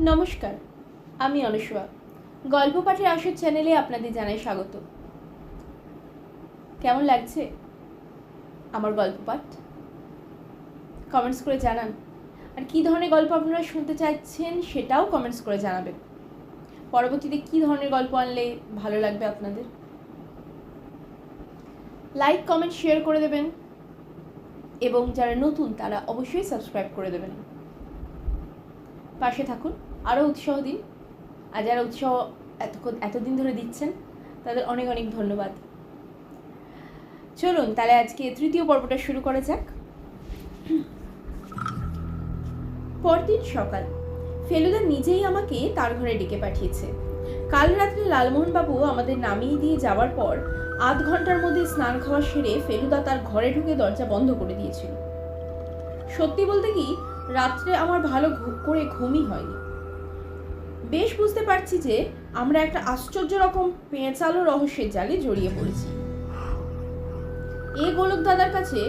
নমস্কার, আমি অনুষ্কা। গল্প পাঠের আসর চ্যানেলে আপনাদের জানাই স্বাগত। কেমন লাগছে আমার গল্প পাঠ? কমেন্টস করে জানান। আর কী ধরনের গল্প আপনারা শুনতে চাইছেন সেটাও কমেন্টস করে জানাবেন। পরবর্তীতে কী ধরনের গল্প আনলে ভালো লাগবে আপনাদের। লাইক, কমেন্ট, শেয়ার করে দেবেন এবং যারা নতুন তারা অবশ্যই সাবস্ক্রাইব করে দেবেন। পাশে থাকুন, আরও উৎসাহ দিন। আর যারা উৎসাহ এতদিন ধরে দিচ্ছেন তাদের অনেক অনেক ধন্যবাদ। চলুন তাহলে আজকে তৃতীয় পর্বটা শুরু করা যাক। পরদিন সকাল, ফেলুদা নিজেই আমাকে তার ঘরে ডেকে পাঠিয়েছে। কাল রাত্রে লালমোহনবাবু আমাদের নামিয়ে দিয়ে যাওয়ার পর আধ ঘন্টার মধ্যে স্নান খাওয়া সেরে ফেলুদা তার ঘরে ঢুকে দরজা বন্ধ করে দিয়েছিল। সত্যি বলতে কি, রাত্রে আমার ভালো করে ঘুমই হয়নি। বেশ বুঝতে পারছি যে আমরা একটা আশ্চর্য রকম পেঁচালো রহস্যের জালে জড়িয়ে পড়েছি। গোলক দাদার কাছে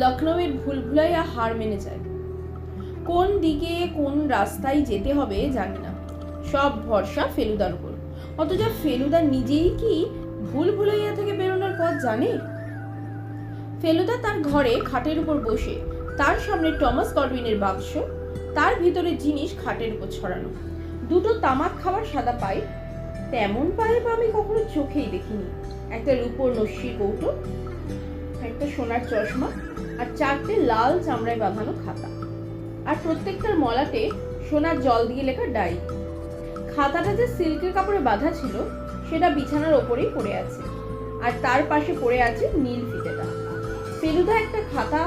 লখনৌয়ের ভুলভুলাইয়া হার মেনে যায়। কোন দিকে কোন রাস্তায় যেতে হবে জানি না, সব ভরসা ফেলুদার উপর। অথচ ফেলুদা নিজেই কি ভুলভুলাইয়া থেকে বেরোনোর পথ জানে? ফেলুদা তার ঘরে খাটের উপর বসে, তার সামনে টমাস গডউইনের বাক্স, তার ভিতরে জিনিস খাটের উপর ছড়ানো। দুটো তামাক খাবার সাদা পাইপ, তেমন পাইপ আমি কখনো চোখেই দেখিনি। একটা রূপোর নস্যির কৌটো, একটা সোনার চশমা, আর চারটে লাল চামড়ায় বাঁধানো খাতা, আর প্রত্যেকটার মলাটে সোনার জল দিয়ে লেখা ডায়েরি। খাতাটা যে সিল্কের কাপড়ে বাঁধা ছিল সেটা বিছানার ওপরেই পড়ে আছে, আর তার পাশে পড়ে আছে নীল ফিতেটা। ফেলুদা একটা খাতা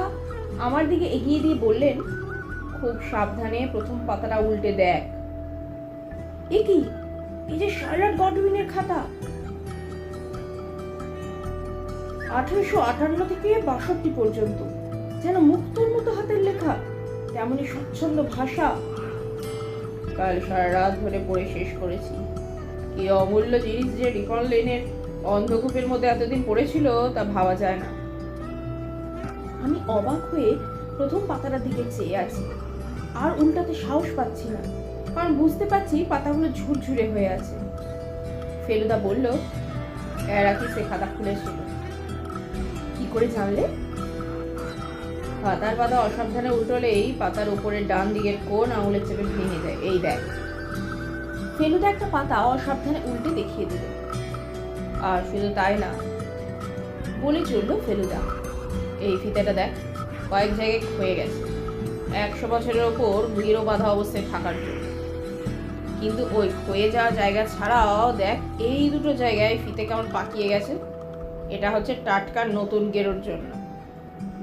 আমার দিকে এগিয়ে দিয়ে বললেন, খুব সাবধানে প্রথম পাতাটা উল্টে দেখ। এ কি? এই যে শার্লট গডউইনের খাতা, 1858 থেকে 62 পর্যন্ত, যেন মুক্তোর মতো হাতের লেখা, তেমনি স্বচ্ছন্দ ভাষা। কাল সারা রাত ধরে পড়ে শেষ করেছি। কি অমূল্য জিনিস যে রিপন লেনের অন্ধকূপের মধ্যে এতদিন পড়েছিল তা ভাবা যায় না। আমি অবাক হয়ে প্রথম পাতাটার দিকে চেয়ে আছি, আর উল্টাতে সাহস পাচ্ছি না, কারণ বুঝতে পারছি পাতাগুলো ঝুরঝুরে হয়ে আছে। ফেলুদা বলল, এরা কি সে খাতা খুলেছিল? কি করে জানলে? পাতার পাতা অসাবধানে উল্টোলেই পাতার উপরের ডান দিকের কোণ আঙুলের চেপে ভেঙে যায়। এই দেখ। ফেলুদা একটা পাতা অসাবধানে উল্টে দেখিয়ে দিল। আর শুধু তাই না, বলে চলল ফেলুদা, এই ফিতেটা দেখ, কয়েক জায়গায় ক্ষয়ে গেছে, 100 বছরের ওপর গিরো বাঁধা অবস্থায় থাকার জন্য। কিন্তু ওই ক্ষয়ে যাওয়া জায়গা ছাড়াও দেখ, এই দুটো জায়গায় ফিতে কেমন পাকিয়ে গেছে। এটা হচ্ছে টাটকা নতুন গেরোর জন্য।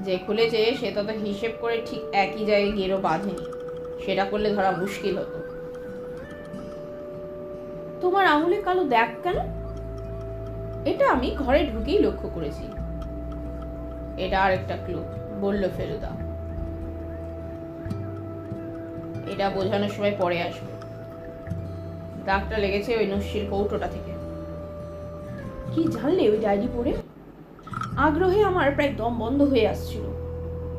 যে খুলেছে সে তত হিসেব করে ঠিক একই জায়গায় গেরো বাঁধেনি, সেটা করলে ধরা মুশকিল হতো। তোমার আঙুলে কালো দাগ কেন? এটা আমি ঘরে ঢুকেই লক্ষ্য করেছি। এটা আরেকটা ক্লু, বলল ফেলুদা। এটা বোঝানোর সময় পরে আসবে। দাগটা লেগেছে ওই নস্যির কৌটোটা থেকে। কি জানলে ওই ডায়েরি পড়ে? আগ্রহে আমার প্রায় দম বন্ধ হয়ে আসছিল।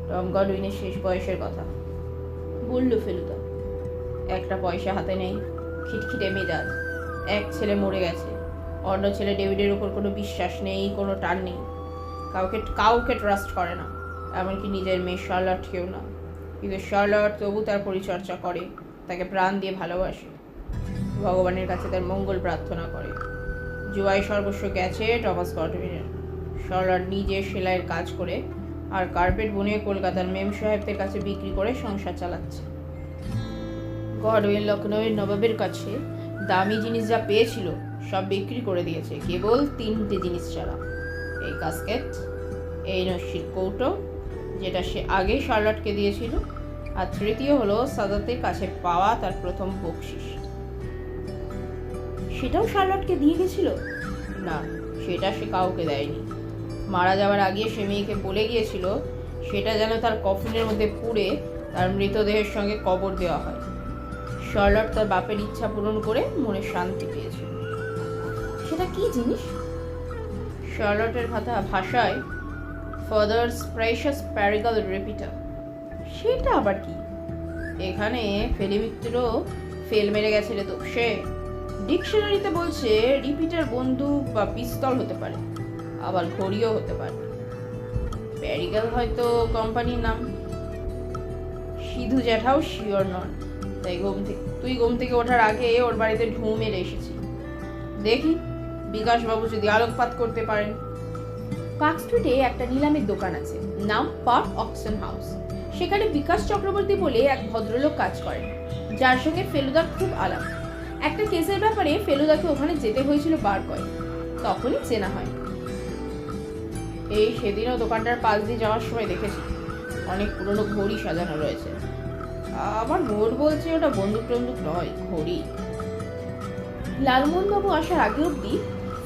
টম গডউইনের শেষ বয়সের কথা, বলল ফেলুদা। একটা পয়সা হাতে নেই, খিটখিটে মেজাজ। এক ছেলে মরে গেছে, অন্য ছেলে ডেভিডের উপর কোনো বিশ্বাস নেই, কোনো টান নেই, কাউকে ট্রাস্ট করে না, এমনকি নিজের মেয়ে শার্লটকেও না। কিন্তু শার্লট তবু তার পরিচর্যা করে, তাকে প্রাণ দিয়ে ভালোবাসে, ভগবানের কাছে তার মঙ্গল প্রার্থনা করে। জুয়ায় সর্বস্ব গেছে টমাস গডউইনের। শার্লট নিজে সেলাইয়ের কাজ করে আর কার্পেট বুনে কলকাতার মেম সাহেবদের কাছে বিক্রি করে সংসার চালাচ্ছে। গডউইন লখনৌয়ের নবাবের কাছে দামি জিনিস যা পেয়েছিল সব বিক্রি করে দিয়েছে, কেবল 3টে জিনিস ছাড়া। এই কাস্কেট, এই নস্যির কৌটো যেটা সে আগেই শার্লটকে দিয়েছিল, আর তৃতীয় হলো সাদাতের কাছে পাওয়া তার প্রথম বকশিস। সেটাও শার্লটকে দিয়ে গেছিল? না, সেটা সে কাউকে দেয়নি। মারা যাওয়ার আগে সে মেয়েকে বলে গিয়েছিল সেটা যেন তার কফিনের মধ্যে পুড়ে তার মৃতদেহের সঙ্গে কবর দেওয়া হয়। শার্লট তার বাপের ইচ্ছা পূরণ করে মনে শান্তি পেয়েছিল। সেটা কি জিনিস? শার্লটের ভাষায় ফাদার্স প্রেশাস প্যারিগাল রেপিটা। সেটা আবার কি? এখানে ফেলিমিত্র ফেল মেরে গেছে রে তো সে। ডিকশনারিতে বলছে রিপিটার বন্দুক বা পিস্তল হতে পারে, আবার ঘড়িও হতে পারে। প্যারিগাল হয়তো কোম্পানির নাম। সিধু জ্যাঠাও শিওর নন। তাই ঘুম থেকে ওঠার আগে ওর বাড়িতে ঢু মেরে এসেছি। দেখি বিকাশবাবু যদি আলোকপাত করতে পারেন। পার্ক স্ট্রিটে একটা নিলামের দোকান আছে, নাম পার্ক অকশন হাউস। সেখানে বিকাশ চক্রবর্তী বলে এক ভদ্রলোক কাজ করেন, যার সঙ্গে ফেলুদার খুব আলাপ। একটা কেসের ব্যাপারে ফেলুদাকে ওখানে যেতে হয়েছিল বার কয়েক, তখনই চেনা হয়। এই সেদিনও দোকানটার পাশ দিয়ে যাওয়ার সময় দেখেছি অনেক পুরনো ঘড়ি সাজানো রয়েছে। আমার মোড় বলছে ওটা বন্দুক টন্দুক নয়, ঘড়ি। লালমোহনবাবু আসার আগে অব্দি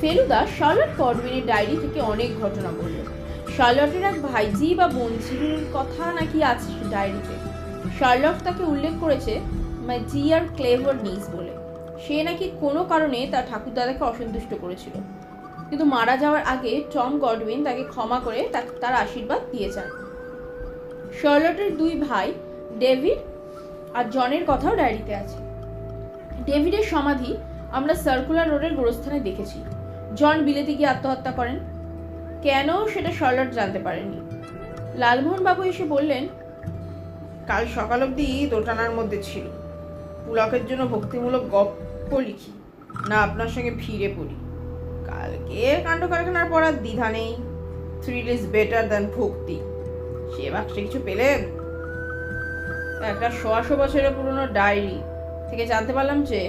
ফেলুদা শার্লট কডউইনের ডায়েরি থেকে অনেক ঘটনা বলল। শার্লটের এক ভাইজি বা বোনঝির কথা নাকি আছে ডায়েরিতে। শার্লট তাকে উল্লেখ করেছে মাই ডিয়ার ক্লেভার নিস বলে। সে নাকি কোনো কারণে তার ঠাকুরদাদাকে অসন্তুষ্ট করেছিল, কিন্তু মারা যাওয়ার আগে টম গডউইন তাকে ক্ষমা করে তার আশীর্বাদ দিয়ে যান। শার্লটের দুই ভাই ডেভিড আর জনের কথাও ডায়েরিতে আছে। ডেভিডের সমাধি আমরা সার্কুলার রোডের গোরস্থানে দেখেছি। জন বিলেতে গিয়ে আত্মহত্যা করেন। কেন সেটা শার্লট জানতে পারেনি। লালমোহন বাবু এসে বললেন, কাল সকাল অবধি দোটানার মধ্যে ছিল। পুলকের জন্য ভক্তিমূলক গল্প লিখি না আপনার সঙ্গে ফিরে পড়ি। কালকে কাণ্ড কারখানার পড়ার দ্বিধা নেই। থ্রিল ইজ বেটার দ্যান ভক্তি। সে বাক্সে কিছু পেলেন? একটা 100 বছরের পুরনো ডায়েরি থেকে জানতে পারলাম যে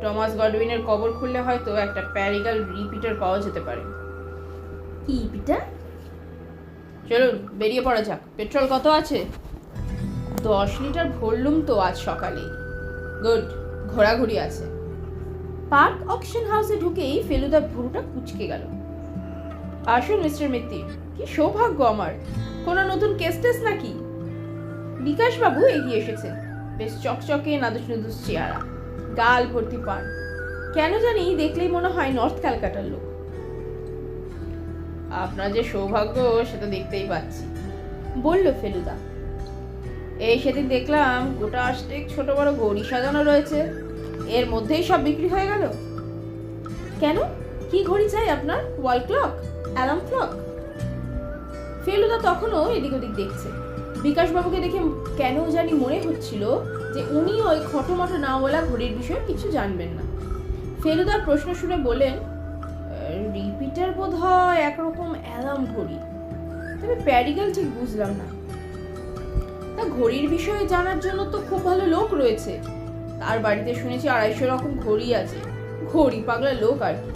টমাস গডউইনের কবর খুললে হয়তো একটা প্যারিগাল রিপিটার পাওয়া যেতে পারে। কি রিপিটার? চলুন বেরিয়ে পড়া যাক। পেট্রোল কত আছে? 10 লিটার ভরলুম তো আজ সকালে। গুড, ঘোরাঘুরি আছে। পার্ক অকশন হাউসে ঢুকেই ফেলুদার ভুরুটা কুঁচকে গেল। আসুন মিস্টার মিত্তির, কি সৌভাগ্য আমার। কোনো নতুন কেস টেস নাকি? বিকাশবাবু এগিয়ে এসেছেন। বেশ চকচকে নাদুস নুদুস চেহারা, গাল ভর্তি পান। কেন জানি দেখলেই মনে হয় নর্থ ক্যালকাটার লোক। আপনার যে সৌভাগ্য সেটা দেখতেই পাচ্ছি, বলল ফেলুদা। এই সেদিন দেখলাম গোটা আষ্টেক ছোট বড় ঘড়ি সাজানো রয়েছে, এর মধ্যেই সব বিক্রি হয়ে গেল। কেন, কি ঘড়ি চাই আপনার? Wall clock, alarm clock? Feluda তখনও এদিক ওদিক দেখছে। বিকাশবাবুকে দেখে কেন জানি মনে হচ্ছিল যে উনি ওই খটোমটো না বলা ঘড়ির বিষয়ে কিছু জানবেন না। ফেলুদার প্রশ্ন শুনে বলেন, রিপিটার বোধ হয় একরকম অ্যালার্ম ঘড়ি, তবে প্যারিগাল ঠিক বুঝলাম না। তা ঘড়ির বিষয়ে জানার জন্য তো খুব ভালো লোক রয়েছে। তার বাড়িতে শুনেছি 250 রকম ঘড়ি আছে। ঘড়ি পাগলা লোক আর কি।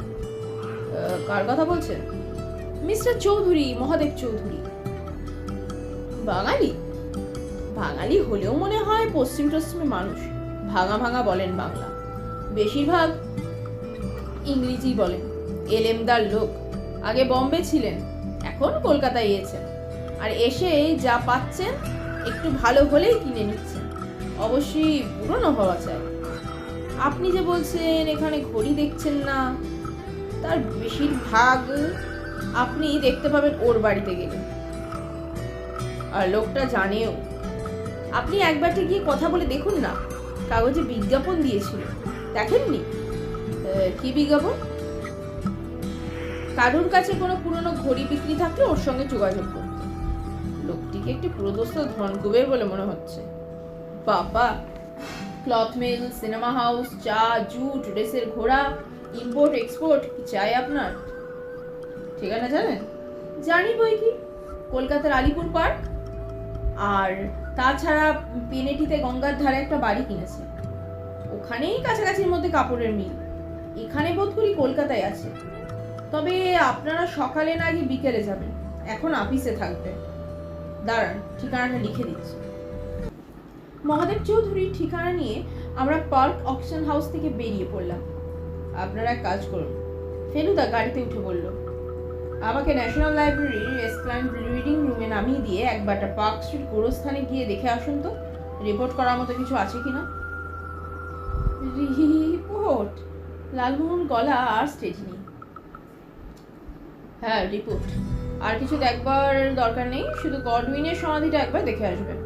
কার কথা বলছেন? মিস্টার চৌধুরী, মহাদেব চৌধুরী। বাঙালি? বাঙালি হলেও মনে হয় পশ্চিম টশ্চিমে মানুষ। ভাঙা ভাঙা বলেন বাংলা, বেশিরভাগ ইংরেজি বলেন। এলেমদার লোক। আগে বম্বে ছিলেন, এখন কলকাতায় এসেছেন। আর এসে যা পাচ্ছেন একটু ভালো হলেই কিনে নিচ্ছেন। অবশ্যই পুরনো হওয়া চাই। আপনি যে বলছেন এখানে ঘড়ি দেখছেন না, তার বেশিরভাগ আপনি দেখতে পাবেন ওর বাড়িতে গেলে। আর লোকটা জানেও। আপনি একবারটি গিয়ে কথা বলে দেখুন না। কাগজে বিজ্ঞাপন দিয়েছিল, দেখেননি? কি বিজ্ঞাপন? কারুর কাছে কোনো পুরনো ঘড়ি বিক্রি থাকলে ওর সঙ্গে যোগাযোগ করতে। লোকটিকে একটি পুরোদস্ত ধনকুবের বলে মনে হচ্ছে। বাবা, ক্লথ মিল, সিনেমা হাউস, চা, জুট, রেসের ঘোড়া, ইম্পোর্ট এক্সপোর্ট, কি চাই আপনার? ঠিকানা জানেন? জানি বই কি, কলকাতার আলিপুর পার্ক। আর তাছাড়া পেনেটিতে গঙ্গার ধারে একটা বাড়ি কিনেছে, ওখানেই কাছাকাছির মধ্যে কাপড়ের মিল। এখানে বোধ করি কলকাতায় আছে। তবে আপনারা সকালে না গিয়ে বিকেলে যাবেন, এখন অফিসে থাকবে। দাঁড়ান, ঠিকানাটা লিখে দিচ্ছি। মহাদেব চৌধুরীর ঠিকানা নিয়ে আমরা পার্ক অকশন হাউস থেকে বেরিয়ে পড়লাম। আপনারা এক কাজ করুন, ফেলুদা গাড়িতে উঠে বলল, আমাকে ন্যাশনাল লাইব্রেরির এসপ্ল্যানেড রিডিং রুমে নামিয়ে দিয়ে একবারটা পার্ক স্ট্রিট গোরস্থানে গিয়ে দেখে আসুন তো, রিপোর্ট করার মতো কিছু আছে কিনা। রিপোর্ট? লালমোহন গলা আর স্টেজ নেই। হ্যাঁ, রিপোর্ট। আর কিছু দেখবার দরকার নেই, শুধু গডউইনের সমাধিটা একবার দেখে আসবেন।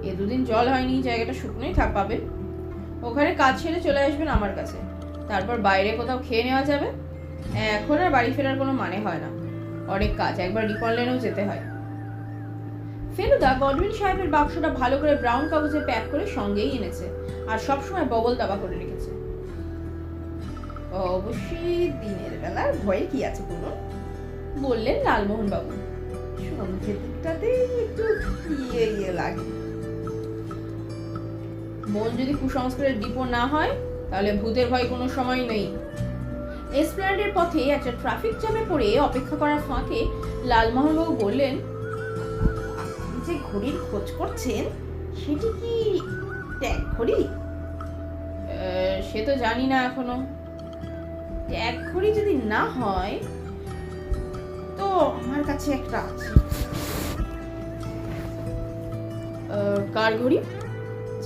এ দুদিন জল হয়নি, জায়গাটা শুকনোই পাবেন। ওখানে কাজ ছেড়ে চলে আসবেন আমার কাছে, তারপর বাইরে কোথাও খেয়ে নেওয়া যাবে। এখন আর বাড়ি ফেরার কোনো মানে হয় না, অনেক কাজ, একবার রিপন লেনেও যেতে হয়। ফেলুদা গডউইন সাহেবের বাক্সটা ভালো করে ব্রাউন কাগজে প্যাক করে সঙ্গেই এনেছে, আর সবসময় বগল দাবা করে রেখেছে। অবশ্যই দিনের বেলার ভয়ে কি আছে বলুন, বললেন লালমোহন বাবু। সন্ধ্যের দিকটাতে একটু ইয়ে লাগে। মন যদি কুসংস্কারের ডিপো না হয় তাহলে ভূতের ভয় কোনো সময় নেই। এসপ্ল্যানেডের পথে একটা ট্রাফিক জ্যামে পড়ে অপেক্ষা করার ফাঁকে লালমোহন বাবু বললেন, আপনি যে ঘড়ির খোঁজ করছেন সেটি কি ট্যাগ ঘড়ি? সে তো জানি না এখনো। ট্যাগ ঘড়ি যদি না হয় তো আমার কাছে একটা আছে। কার ঘড়ি?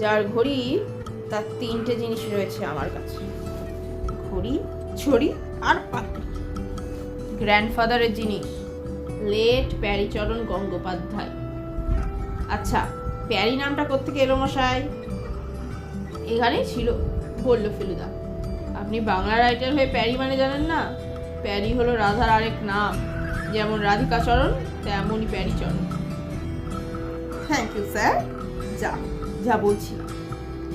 যার ঘড়ি তার তিনটে জিনিস রয়েছে আমার কাছে, ঘড়ি, ছড়ি আর পাখি। গ্র্যান্ডফাদারের জিনিস, লেট প্যারীচরণ গঙ্গোপাধ্যায়। আচ্ছা, প্যারি নামটা কোত্থেকে এলো মশাই? এখানেই ছিল, বলল ফেলুদা। আপনি বাংলা রাইটার হয়ে প্যারি মানে জানেন না? প্যারি হলো রাধার আরেক নাম, যেমন রাধিকাচরণ তেমনই প্যারীচরণ। Thank you sir. যা যা বলছি,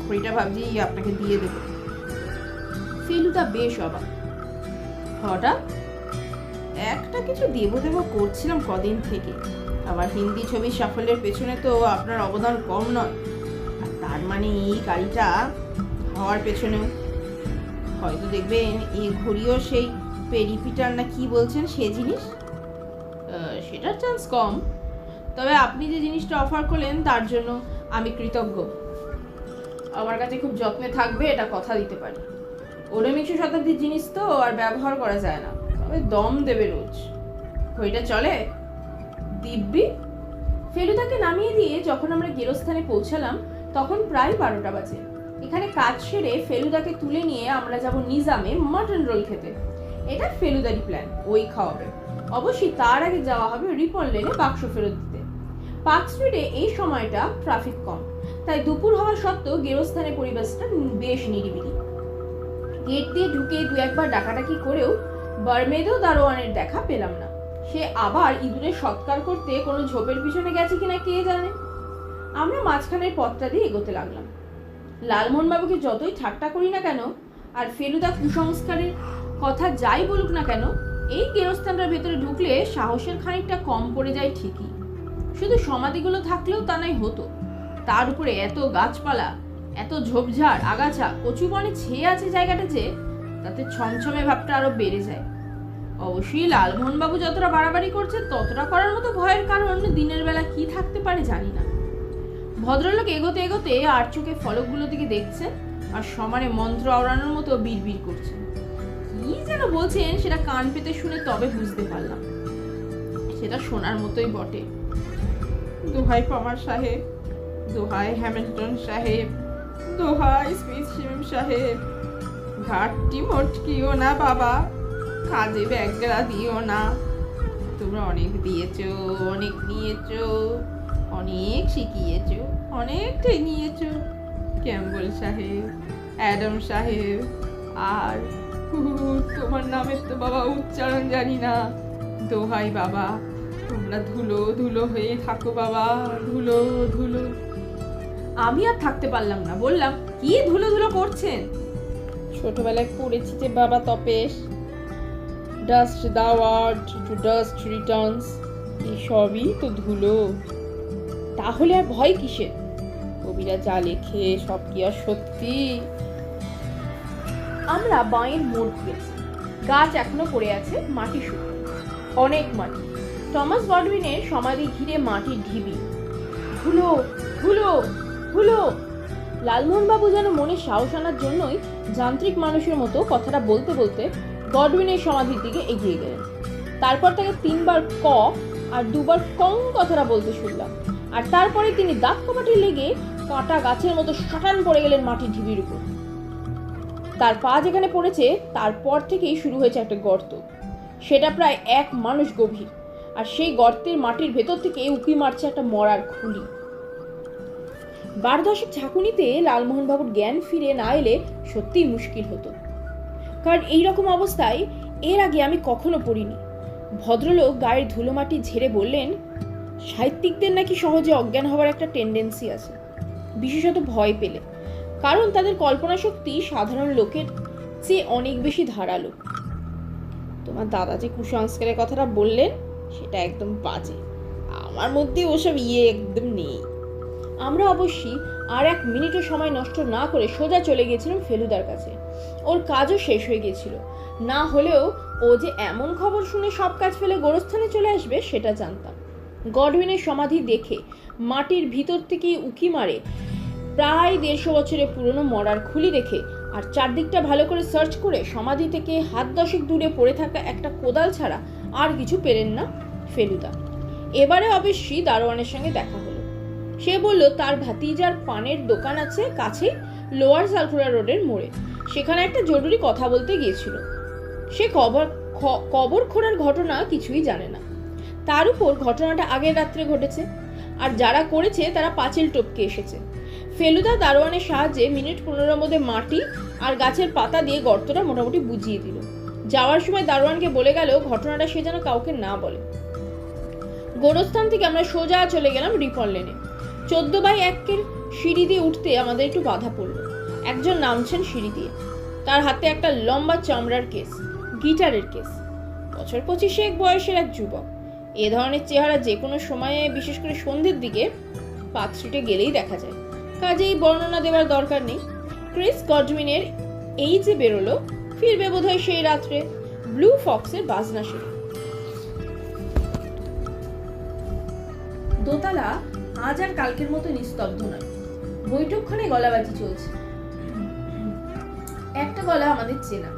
ঘড়িটা ভাবছি আপনাকে দিয়ে দেবো। ফেলুদা বেশ অবাক। হঠাৎ? একটা কিছু দেবো দেবো করছিলাম কদিন থেকে। আবার হিন্দি ছবির সাফল্যের পেছনে তো আপনার অবদান কম নয়, আর তার মানে এই গাড়িটা হওয়ার পেছনেও হয়তো দেখবেন এই ঘড়িও সেই পেরিপিটার না কি বলছেন সে জিনিস। সেটার চান্স কম, তবে আপনি যে জিনিসটা অফার করলেন তার জন্য আমি কৃতজ্ঞ। আমার কাছে খুব যত্নে থাকবে এটা কথা দিতে পারি। 19 শতাব্দীর জিনিস তো আর ব্যবহার করা যায় না, তবে দম দেবে রোজ। ঘড়িটা চলে দিব্যি। ফেলুদাকে নামিয়ে দিয়ে যখন আমরা গেরস্থানে পৌঁছালাম তখন প্রায় 12টা বাজে। এখানে কাজ সেরে ফেলুদাকে তুলে নিয়ে আমরা যাব নিজামে মটন রোল খেতে। এটা ফেলুদারই প্ল্যান, ওই খাওয়াবে। অবশ্যই তার আগে যাওয়া হবে রিপন লেনে বাক্স ফেরত দিতে। পার্ক স্ট্রিটে এই সময়টা ট্রাফিক কম, তাই দুপুর হওয়া সত্ত্বেও গেরস্থানের পরিবেশটা বেশ নিরিবিলি। গেট দিয়ে ঢুকে দু একবার ডাকাডাকি করেও বারমেদেও দারোয়ানের দেখা পেলাম না। সে আবার ইঁদুরের সৎকার করতে কোনো ঝোপের পিছনে গেছে কিনা কে জানে। আমরা মাঝখানের পথটা দিয়ে এগোতে লাগলাম। লালমোহন বাবুকে যতই ঠাট্টা করি না কেন, আর ফেলুদা কুসংস্কারের কথা যাই বলুক না কেন, এই গেরস্থানটার ভেতরে ঢুকলে সাহসের খানিকটা কম পড়ে যায় ঠিকই। শুধু সমাধিগুলো থাকলেও তা নাই হতো, তার উপরে এত গাছপালা, এত ঝোপঝাড় আগাছা, কচু বনে ছেয়ে আছে জায়গাটা, যে তাতে ছমছমে ভাবটা আরো বেড়ে যায়। অবশ্যই লালমোহন বাবু যতটা বাড়াবাড়ি করছে ততটা করার মতো ভয়ের কারণ দিনের বেলা কি থাকতে পারে জানি না। ভদ্রলোক এগোতে এগোতে আর চোখে ফলকগুলো দিকে দেখছে আর সমানে মন্ত্র আওড়ানোর মতো বিড়বিড় করছেন। কি যেন বলছেন সেটা কান পেতে শুনে তবে বুঝতে পারলাম, সেটা শোনার মতোই বটে। দোহাই পামার সাহেব, দোহাই হ্যামিল্টন সাহেব, দোহাই স্মিথ সাহেব, ঘাটটি মটকিও না বাবা, কাজে ব্যাগরা দিও না। তোমরা অনেক দিয়েছো, অনেক নিয়েছো, অনেক শিখিয়েছো, অনেক ঠেঙিয়েছো। ক্যাম্বল সাহেব, অ্যাডাম সাহেব, আর তোমার নামের তো বাবা উচ্চারণ জানি না। দোহাই বাবা, তোমরা ধুলো ধুলো হয়ে থাকো বাবা, ধুলো ধুলো। আমি আর থাকতে পারলাম না, বললাম, কি ধুলো ধুলো করছেন? ছোটবেলায় পড়েছি যে বাবা Topesh, dust thou art to dust returns, এসবই তো ধুলো। তাহলে আর ভয় কিসের? কবিরা যা লেখে সব কি আর সত্যি? আমরা বাঁয়ের মোড় ঘুরেছি। গাছ এখনো পড়ে আছে, মাটি শুকনো, অনেক মাটি। টমাস গডউইনের সমাধি ঘিরে মাটির ঢিবি। ধুলো ধুলো ধুলো। লালমোহন বাবু যেন মনে সাহস আনার জন্যই যান্ত্রিক মানুষের মতো কথাটা বলতে বলতে গডউইনের সমাধির দিকে এগিয়ে গেলেন। তারপর তাকে 3 বার ক আর 2 বার কং কথাটা বলতে শুনলাম, আর তারপরে তিনি দাঁত কপাটে লেগে কাঁটা গাছের মতো শটান পড়ে গেলেন মাটির ঢিবির উপর। তার পা যেখানে পড়েছে তারপর থেকেই শুরু হয়েছে একটা গর্ত, সেটা প্রায় 1 মানুষ গভীর, আর সেই গর্তের মাটির ভেতর থেকে উঁকি মারছে একটা মরার খুলি। বারদশেক ঝাঁকুনিতে লালমোহনবাবুর জ্ঞান ফিরে না এলে সত্যিই মুশকিল হতো, কারণ এইরকম অবস্থায় এর আগে আমি কখনো পড়িনি। ভদ্রলোক গায়ের ধুলোমাটি ঝেড়ে বললেন, সাহিত্যিকদের নাকি সহজে অজ্ঞান হওয়ার একটা টেন্ডেন্সি আছে, বিশেষত ভয় পেলে, কারণ তাদের কল্পনা শক্তি সাধারণ লোকের চেয়ে অনেক বেশি ধারালো। তোমার দাদা যে কুসংস্কারের কথাটা বললেন সেটা একদম বাজে, আমার মধ্যে ওসব একদম নেই। আমরা অবশ্যই আর 1 মিনিটও সময় নষ্ট না করে সোজা চলে গেছিলাম ফেলুদার কাছে। ওর কাজও শেষ হয়ে গেছিল, না হলেও ও যে এমন খবর শুনে সব কাজ ফেলে গোরস্থানে চলে আসবে সেটা জানতাম। গডউইনের সমাধি দেখে মাটির ভিতর থেকে উকি মারে প্রায় 150 বছরের পুরনো মরার খুলি দেখে আর চারদিকটা ভালো করে সার্চ করে সমাধি থেকে হাত 10 দূরে পড়ে থাকা একটা কোদাল ছাড়া আর কিছু পেলেন না ফেলুদা। এবারে অবশ্যই দারোয়ানের সঙ্গে দেখা হলো। সে বলল তার ভাতিজার পানের দোকান আছে কাছেই, লোয়ার সালফুরা রোডের মোড়ে, সেখানে একটা জরুরি কথা বলতে গিয়েছিল। সে কবর খোঁড়ার ঘটনা কিছুই জানে না, তার উপর ঘটনাটা আগের রাত্রে ঘটেছে, আর যারা করেছে তারা পাঁচিল টপকে এসেছে। ফেলুদা দারোয়ানের সাহায্যে মিনিট 15 মধ্যে মাটি আর গাছের পাতা দিয়ে গর্তটা মোটামুটি বুঝিয়ে দিল। যাওয়ার সময় দারোয়ানকে বলে গেল ঘটনাটা সে যেন কাউকে না বলে। গোরস্থান থেকে আমরা সোজা চলে গেলাম রিপন লেনে। 14/1 সিঁড়ি দিয়ে উঠতে আমাদের একটু বাধা পড়লো। একজন নামছেন সিঁড়ি দিয়ে, তার হাতে একটা লম্বা চামড়ার কেস, গিটারের কেস। বছর 25 বয়সের এক যুবক। এ ধরনের চেহারা যে কোনো সময়ে, বিশেষ করে সন্ধ্যের দিকে, পার্ক স্ট্রিটে গেলেই দেখা যায়, কাজেই বর্ণনা দেওয়ার দরকার নেই। ক্রিস গডউইনের এই যে বেরোলো, ফিরবে বোধহয় সেই রাত্রে ব্লু ফক্সের বাজনা শুনে। দোতলা আজ আর কালকের মতো নিস্তব্ধ নয়, বৈঠকখানে গলাবাজি চলছে। একটা গলা আমাদের চেনা,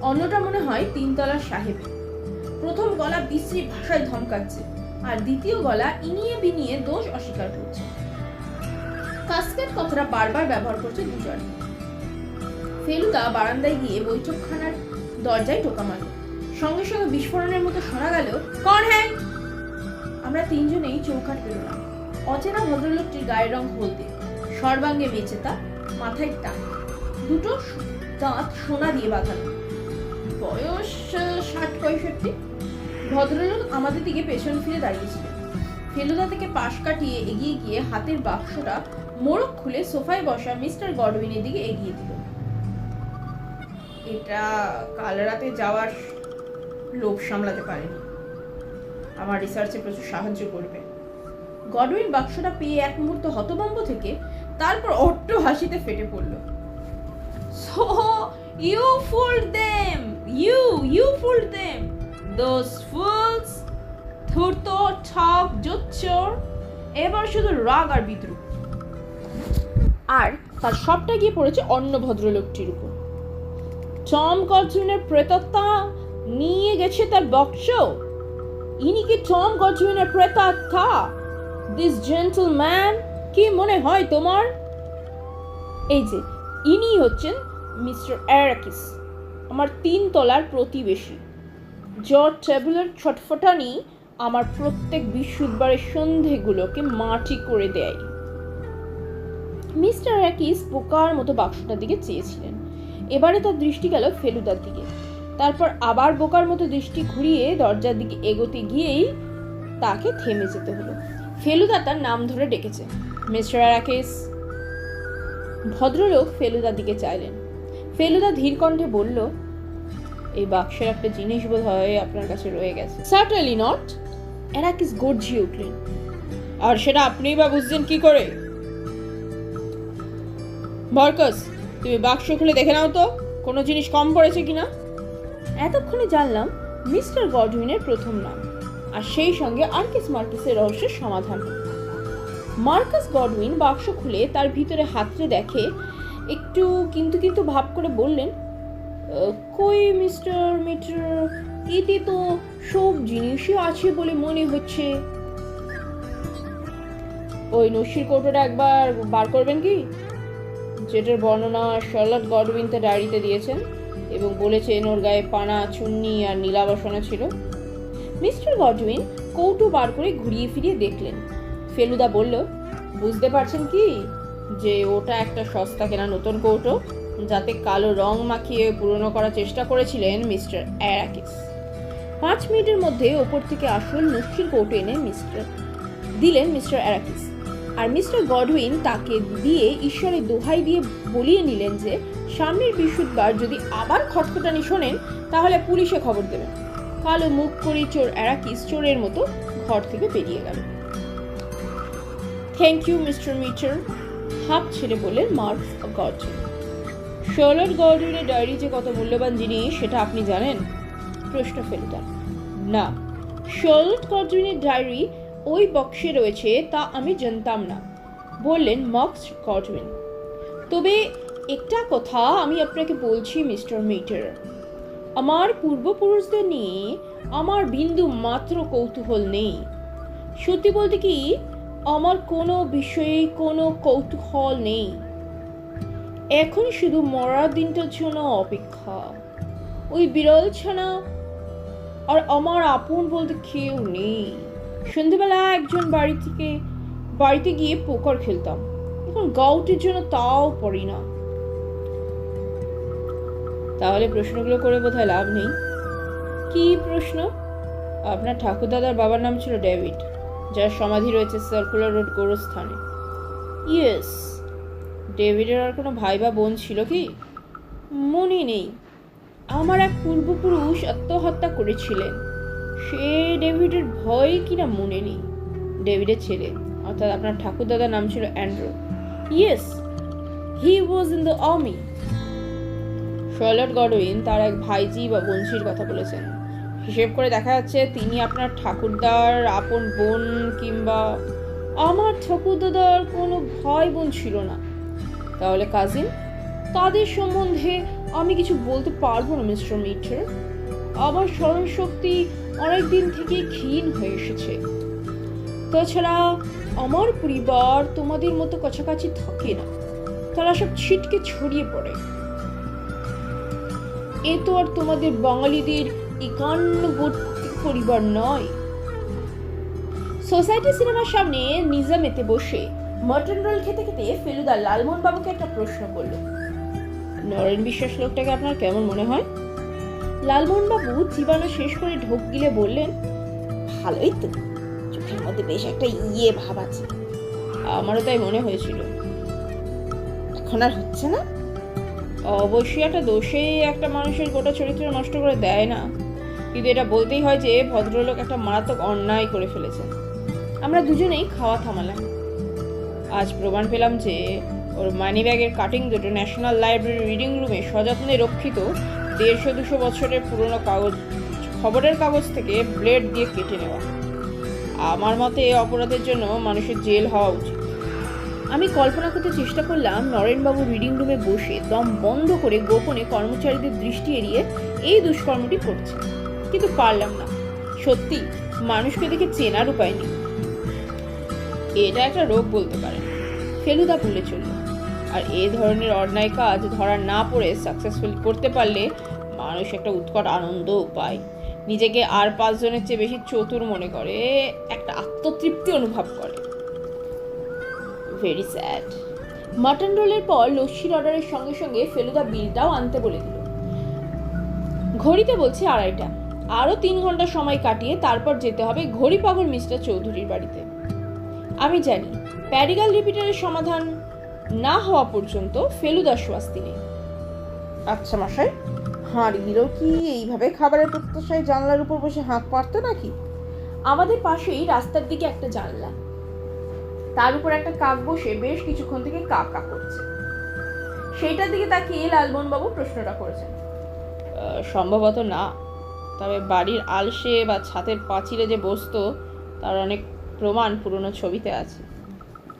অন্যটা মনে হয় 3 তলার সাহেব। প্রথম গলা বিশ্রী ভাষায় ধমকাচ্ছে, আর দ্বিতীয় গলা ইনিয়ে বিনিয়ে দোষ অস্বীকার করছে। কাস্কেট কথাটা বারবার ব্যবহার করছে দুজন। ফেলুদা বারান্দায় গিয়ে বৈঠকখানার দরজায় টোকা মারল। সঙ্গে সঙ্গে বিস্ফোরণের মতো শোনা গেল, কন হ্যাঁ? আমরা 3 জনেই চৌকাট পেরোলাম। অচেনা ভদ্রলোকটির গায়ের রং হলদে, সর্বাঙ্গে মেচেতা, মাথায় টাক, দুটো দাঁত সোনা দিয়ে বাঁধানো, বয়স 60-65। ভদ্রলোক আমাদের দিকে পেছন ফিরে দাঁড়িয়েছিলেন। ফেলুদা থেকে পাশ কাটিয়ে এগিয়ে গিয়ে হাতের বাক্সটা মোড়ক খুলে সোফায় বসা মিস্টার গডউইনের দিকে এগিয়ে দিল। এটা কাল রাতে যাওয়ার লোভ সামলাতে পারেনি, আমার রিসার্চে প্রচুর সাহায্য করবে। গডউইন বাক্সটা পেয়ে এক মুহূর্ত হতভম্ব থেকে তারপর অট্ট হাসিতে ফেটে পড়ল। So you fooled them, you fooled them, those fools, ধূর্ত, ঠক, জোচ্চোর। এবার শুধু রাগ আর বিদ্রুপ, আর তার সবটা গিয়ে পড়েছে অন্য ভদ্রলোকটির উপর। টম গডউইনের প্রেতাত্মা নিয়ে গেছে তার বাক্স। ইনি কি টম গডউইনের প্রেতাত্মা? দিস জেন্টলম্যান, কি মনে হয় তোমার? এই যে ইনি হচ্ছেন মিস্টার অ্যারাকিস, আমার 3 তলার প্রতিবেশী। জর্জ টেবিলের ছটফটানি আমার প্রত্যেক বৃহস্পতিবারের সন্ধেগুলোকে মাটি করে দেয়। মিস্টার অ্যারাকিস বোকার মতো বাক্সটার দিকে চেয়েছিলেন। এবারে তার দৃষ্টি গেল ফেলুদার দিকে, তারপর আবার বোকার মতো দৃষ্টি ঘুরিয়ে দরজার দিকে এগোতে গিয়েই তাকে থেমে যেতে হলো। ফেলুদা তার নাম ধরে ডেকেছে, মিস্টার অ্যারাকিস। ভদ্রলোক ফেলুদার দিকে চাইলেন। ফেলুদা ধীর কণ্ঠে বলল, এই বাক্সের একটা জিনিস বোধ হয় আপনার কাছে রয়ে গেছে। Certainly not. অ্যারাকিস গর্জিয়ে উঠলেন, আর সেটা আপনিই বা বুঝছেন কি করে? মার্কাস, তুমি বাক্স খুলে দেখে নাও তো কোনো জিনিস কম পড়েছে কিনা। এতক্ষণে জানলাম মিস্টার গডউইনের প্রথম নাম, আর সেই সঙ্গে আর্কিস মার্কিসের রহস্যের সমাধান। মার্কাস গডউইন বাক্স খুলে তার ভিতরে হাতড়ে দেখে, একটু কিন্তু ভাব করে বললেন, কই মিস্টার মিটার, এতে তো সব জিনিসই আছে বলে মনে হচ্ছে। ওই নস্যির কৌটোটা একবার বার করবেন কি, যেটার বর্ণনা শার্লট গডউইন তার ডায়েরিতে দিয়েছেন এবং বলেছেন ওর গায়ে পানা, চুন্নি আর নীলাবসনা ছিল। মিস্টার গডউইন কৌটো বার করে ঘুরিয়ে ফিরিয়ে দেখলেন। ফেলুদা বলল, বুঝতে পারছেন কি, যে ওটা একটা সস্তা কেনা নতুন কৌটো, যাতে কালো রং মাখিয়ে পুরনো করার চেষ্টা করেছিলেন মিস্টার অ্যারাকিস। 5 মিনিটের মধ্যে ওপর থেকে আসল নস্যির কৌটো এনে দিলেন মিস্টার অ্যারাকিস। আর মিস্টার গডউইন তাকে দিয়ে ঈশ্বরের দোহাই দিয়ে বলিয়ে নিলেন যে সামনের বৃহস্পতিবার যদি আবার খটখটানি শোনেন তাহলে পুলিশে খবর দেবেন। কালো মুখ করে চোর অ্যারাকিস চোরের মতো ঘর থেকে বেরিয়ে গেল। থ্যাংক ইউ মিস্টার মিটার, হাঁপ ছেড়ে বললেন মার্ক গডউইন। শার্লট গডউইনের ডায়েরি যে কত মূল্যবান জিনিস সেটা আপনি জানেন? প্রশ্ন ফেলুদা। না, শার্লট গডউইনের ডায়েরি ওই বক্সে রয়েছে তা আমি জানতাম না, বললেন মার্কস গডউইন। তবে একটা কথা আমি আপনাকে বলছি মিস্টার মিটার, আমার পূর্বপুরুষদের নিয়ে আমার বিন্দু মাত্র কৌতূহল নেই। সত্যি বলতে কি, আমার কোনো বিষয়ে কোনো কৌতূহল নেই। এখন শুধু মরার দিনটার জন্য অপেক্ষা। ওই বিরল ছানা আর আমার আপন বলতে কেউ নেই। সন্ধ্যেবেলা একজন বাড়িতে গিয়ে পোকার খেলতাম, এখন গাউটের জন্য তাও পড়ি না। তাহলে প্রশ্নগুলো করে বোধহয় লাভ নেই। কি প্রশ্ন? আপনার ঠাকুরদাদার বাবার নাম ছিল ডেভিড, যার সমাধি রয়েছে সার্কুলার রোড গোরস্থানে। ইয়েস। ডেভিডের আর কোনো ভাই বা বোন ছিল কি? মনে নেই। আমার এক পূর্বপুরুষ আত্মহত্যা করেছিলেন, সে ডেভিডের ভয় কিনা মনে নেই। ডেভিডের ছেলে অর্থাৎ আপনার ঠাকুরদাদার নাম ছিল Andrew. Yes, he was in the army. Charlotte Godwin তার এক ভাইজি বা বোনঝির কথা বলেছেন। হিসেব করে দেখা যাচ্ছে তিনি আপনার ঠাকুরদার আপন বোন, কিংবা আমার ঠাকুরদাদার কোনো ভাই বোন ছিল না। তাহলে কাজিন? তাদের সম্বন্ধে আমি কিছু বলতে পারবো না মিস্টার মিটার। আমার স্মরণশক্তি অনেকদিন থেকে ক্ষীণ হয়ে এসেছে। তাছাড়া আমার পরিবার তোমাদের মতো কাছাকাছি থাকে না, তারা সব ছিটকে ছড়িয়ে পড়ে। এ তো আর তোমাদের বাঙালিদের একান্নবর্তী পরিবার নয়। সোসাইটি সিনেমার সামনে নিজামেতে বসে মটন রোল খেতে খেতে ফেলুদা লালমোহন বাবুকে একটা প্রশ্ন করল। নরেন বিশ্বাস লোকটাকে আপনার কেমন মনে হয়? লালমোহন বাবু চিবানো শেষ করে ঢোক গিলে বললেন, ভালোই তো, চোখের মধ্যে বেশ একটা ভাব আছে। আমারও তাই মনে হয়েছিল। এখন আর হচ্ছে না? অবশ্যই একটা দোষে একটা মানুষের গোটা চরিত্র নষ্ট করে দেয় না, কিন্তু এটা বলতেই হয় যে ভদ্রলোক একটা মারাত্মক অন্যায় করে ফেলেছেন। আমরা দুজনেই খাওয়া থামালাম। আজ প্রমাণ পেলাম যে ওর মানি ব্যাগের কাটিং দুটো ন্যাশনাল লাইব্রেরি রিডিং রুমে সযত্নে রক্ষিত 150-200 বছরের পুরনো খবরের কাগজ থেকে ব্লেড দিয়ে কেটে নেওয়া। আমার মতে অপরাধের জন্য মানুষের জেল হওয়া উচিত। আমি কল্পনা করতে চেষ্টা করলাম নরেনবাবু রিডিং রুমে বসে দম বন্ধ করে গোপনে কর্মচারীদের দৃষ্টি এড়িয়ে এই দুষ্কর্মটি করছে, কিন্তু পারলাম না। সত্যি মানুষকে দেখে চেনার উপায় নেই। এটা একটা রোগ বলতে পারেন। ফেলুদা বলে চলল। আর এই ধরনের অন্যায় কাজ ধরা না পড়ে সাকসেসফুল করতে পারলে মানুষ একটা উৎকট আনন্দও পায়, নিজেকে আর 5 জনের চেয়ে বেশি চতুর মনে করে, একটা আত্মতৃপ্তি অনুভব করে। Very sad. মাটন রোলের পর লস্যির অর্ডারের সঙ্গে সঙ্গে ফেলুদা বিলটাও আনতে বলে দিল। ঘড়িতে বলছে 2:30। আরও 3 ঘন্টা সময় কাটিয়ে তারপর যেতে হবে ঘড়ি পাগল মিস্টার চৌধুরীর বাড়িতে। আমি জানি প্যারিগাল রিপিটারের সমাধান না হওয়া পর্যন্ত ফেলুদার শাস্তি নেই। আচ্ছা মশাই, হাঁড়িরও কি এইভাবে খাবারের প্রত্যাশায় জানলার উপর বসে হাঁক পারতো নাকি? আমাদের পাশেই রাস্তার দিকে একটা জানলা, তার উপর একটা কাক বসে বেশ কিছুক্ষণ থেকে কা কা করছে। সেইটার দিকে তাকিয়ে লালমোহন বাবু প্রশ্নটা করেছেন। সম্ভবত না, তবে বাড়ির আলসে বা ছাদের পাঁচিলে যে বসতো তার অনেক প্রমাণ পুরনো ছবিতে আছে।